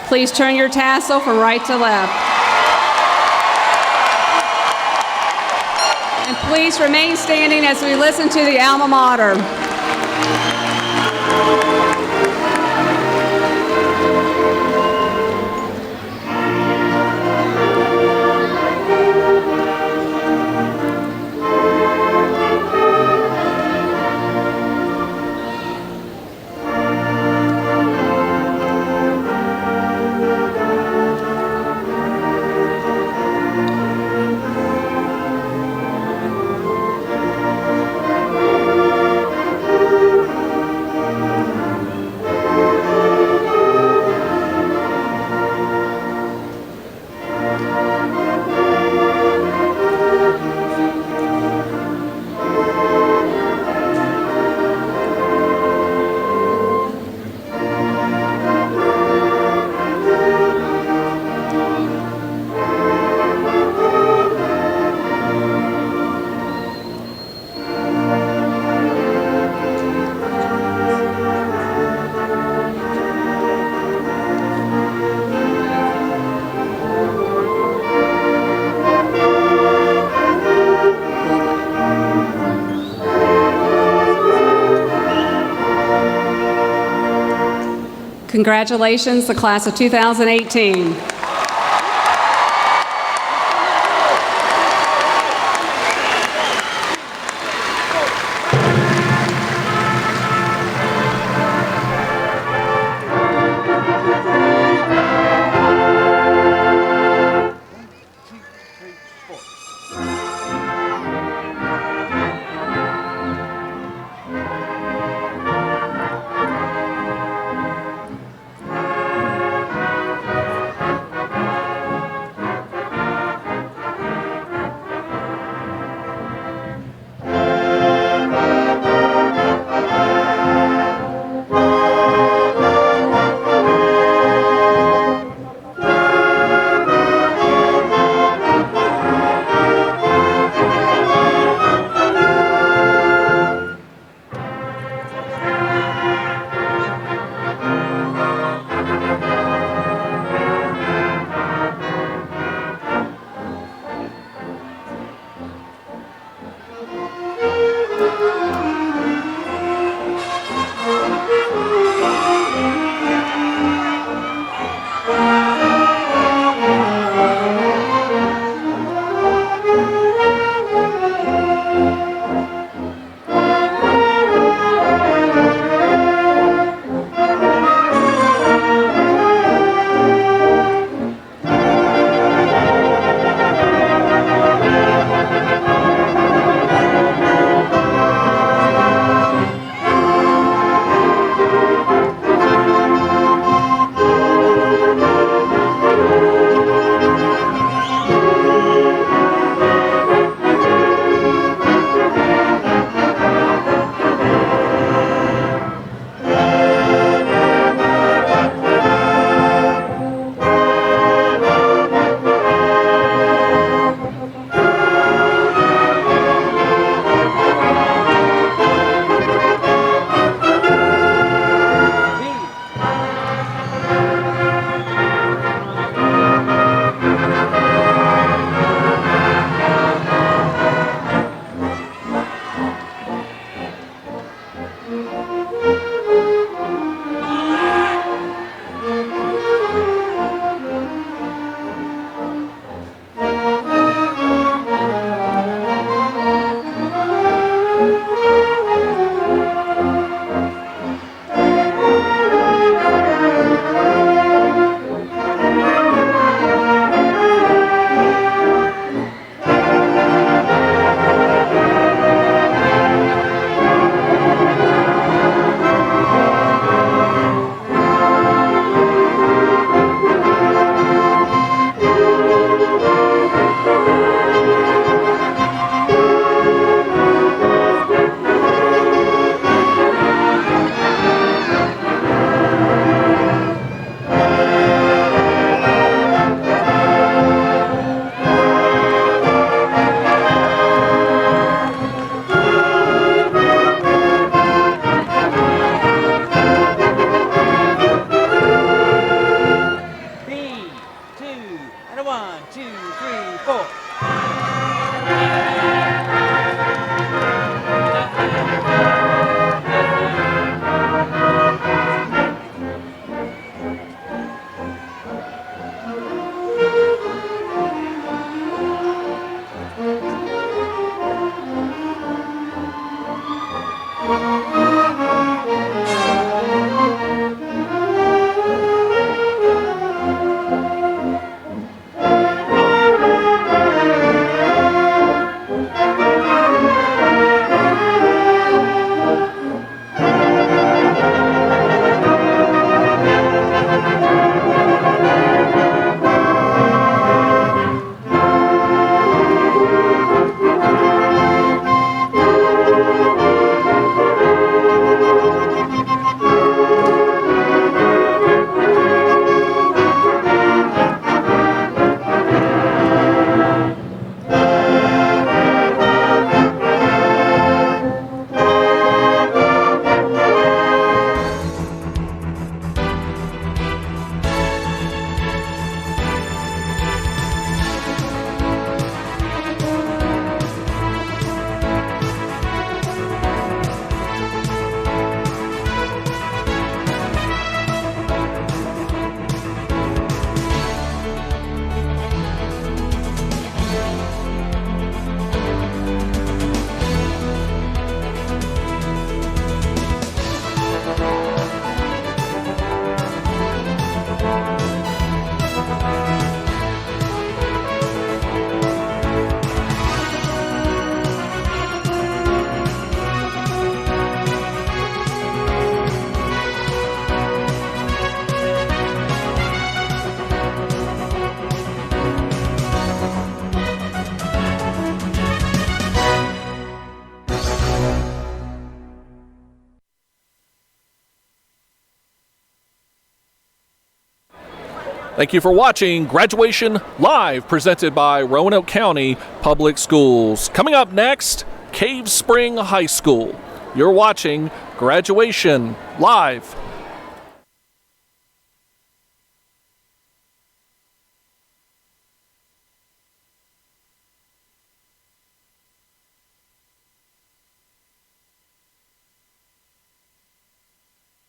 Please turn your tassel from right to left. And please remain standing as we listen to the alma mater. Congratulations, the class of 2018. Thank you for watching Graduation Live, presented by Roanoke County Public Schools. Coming up next, Cave Spring High School. You're watching Graduation Live.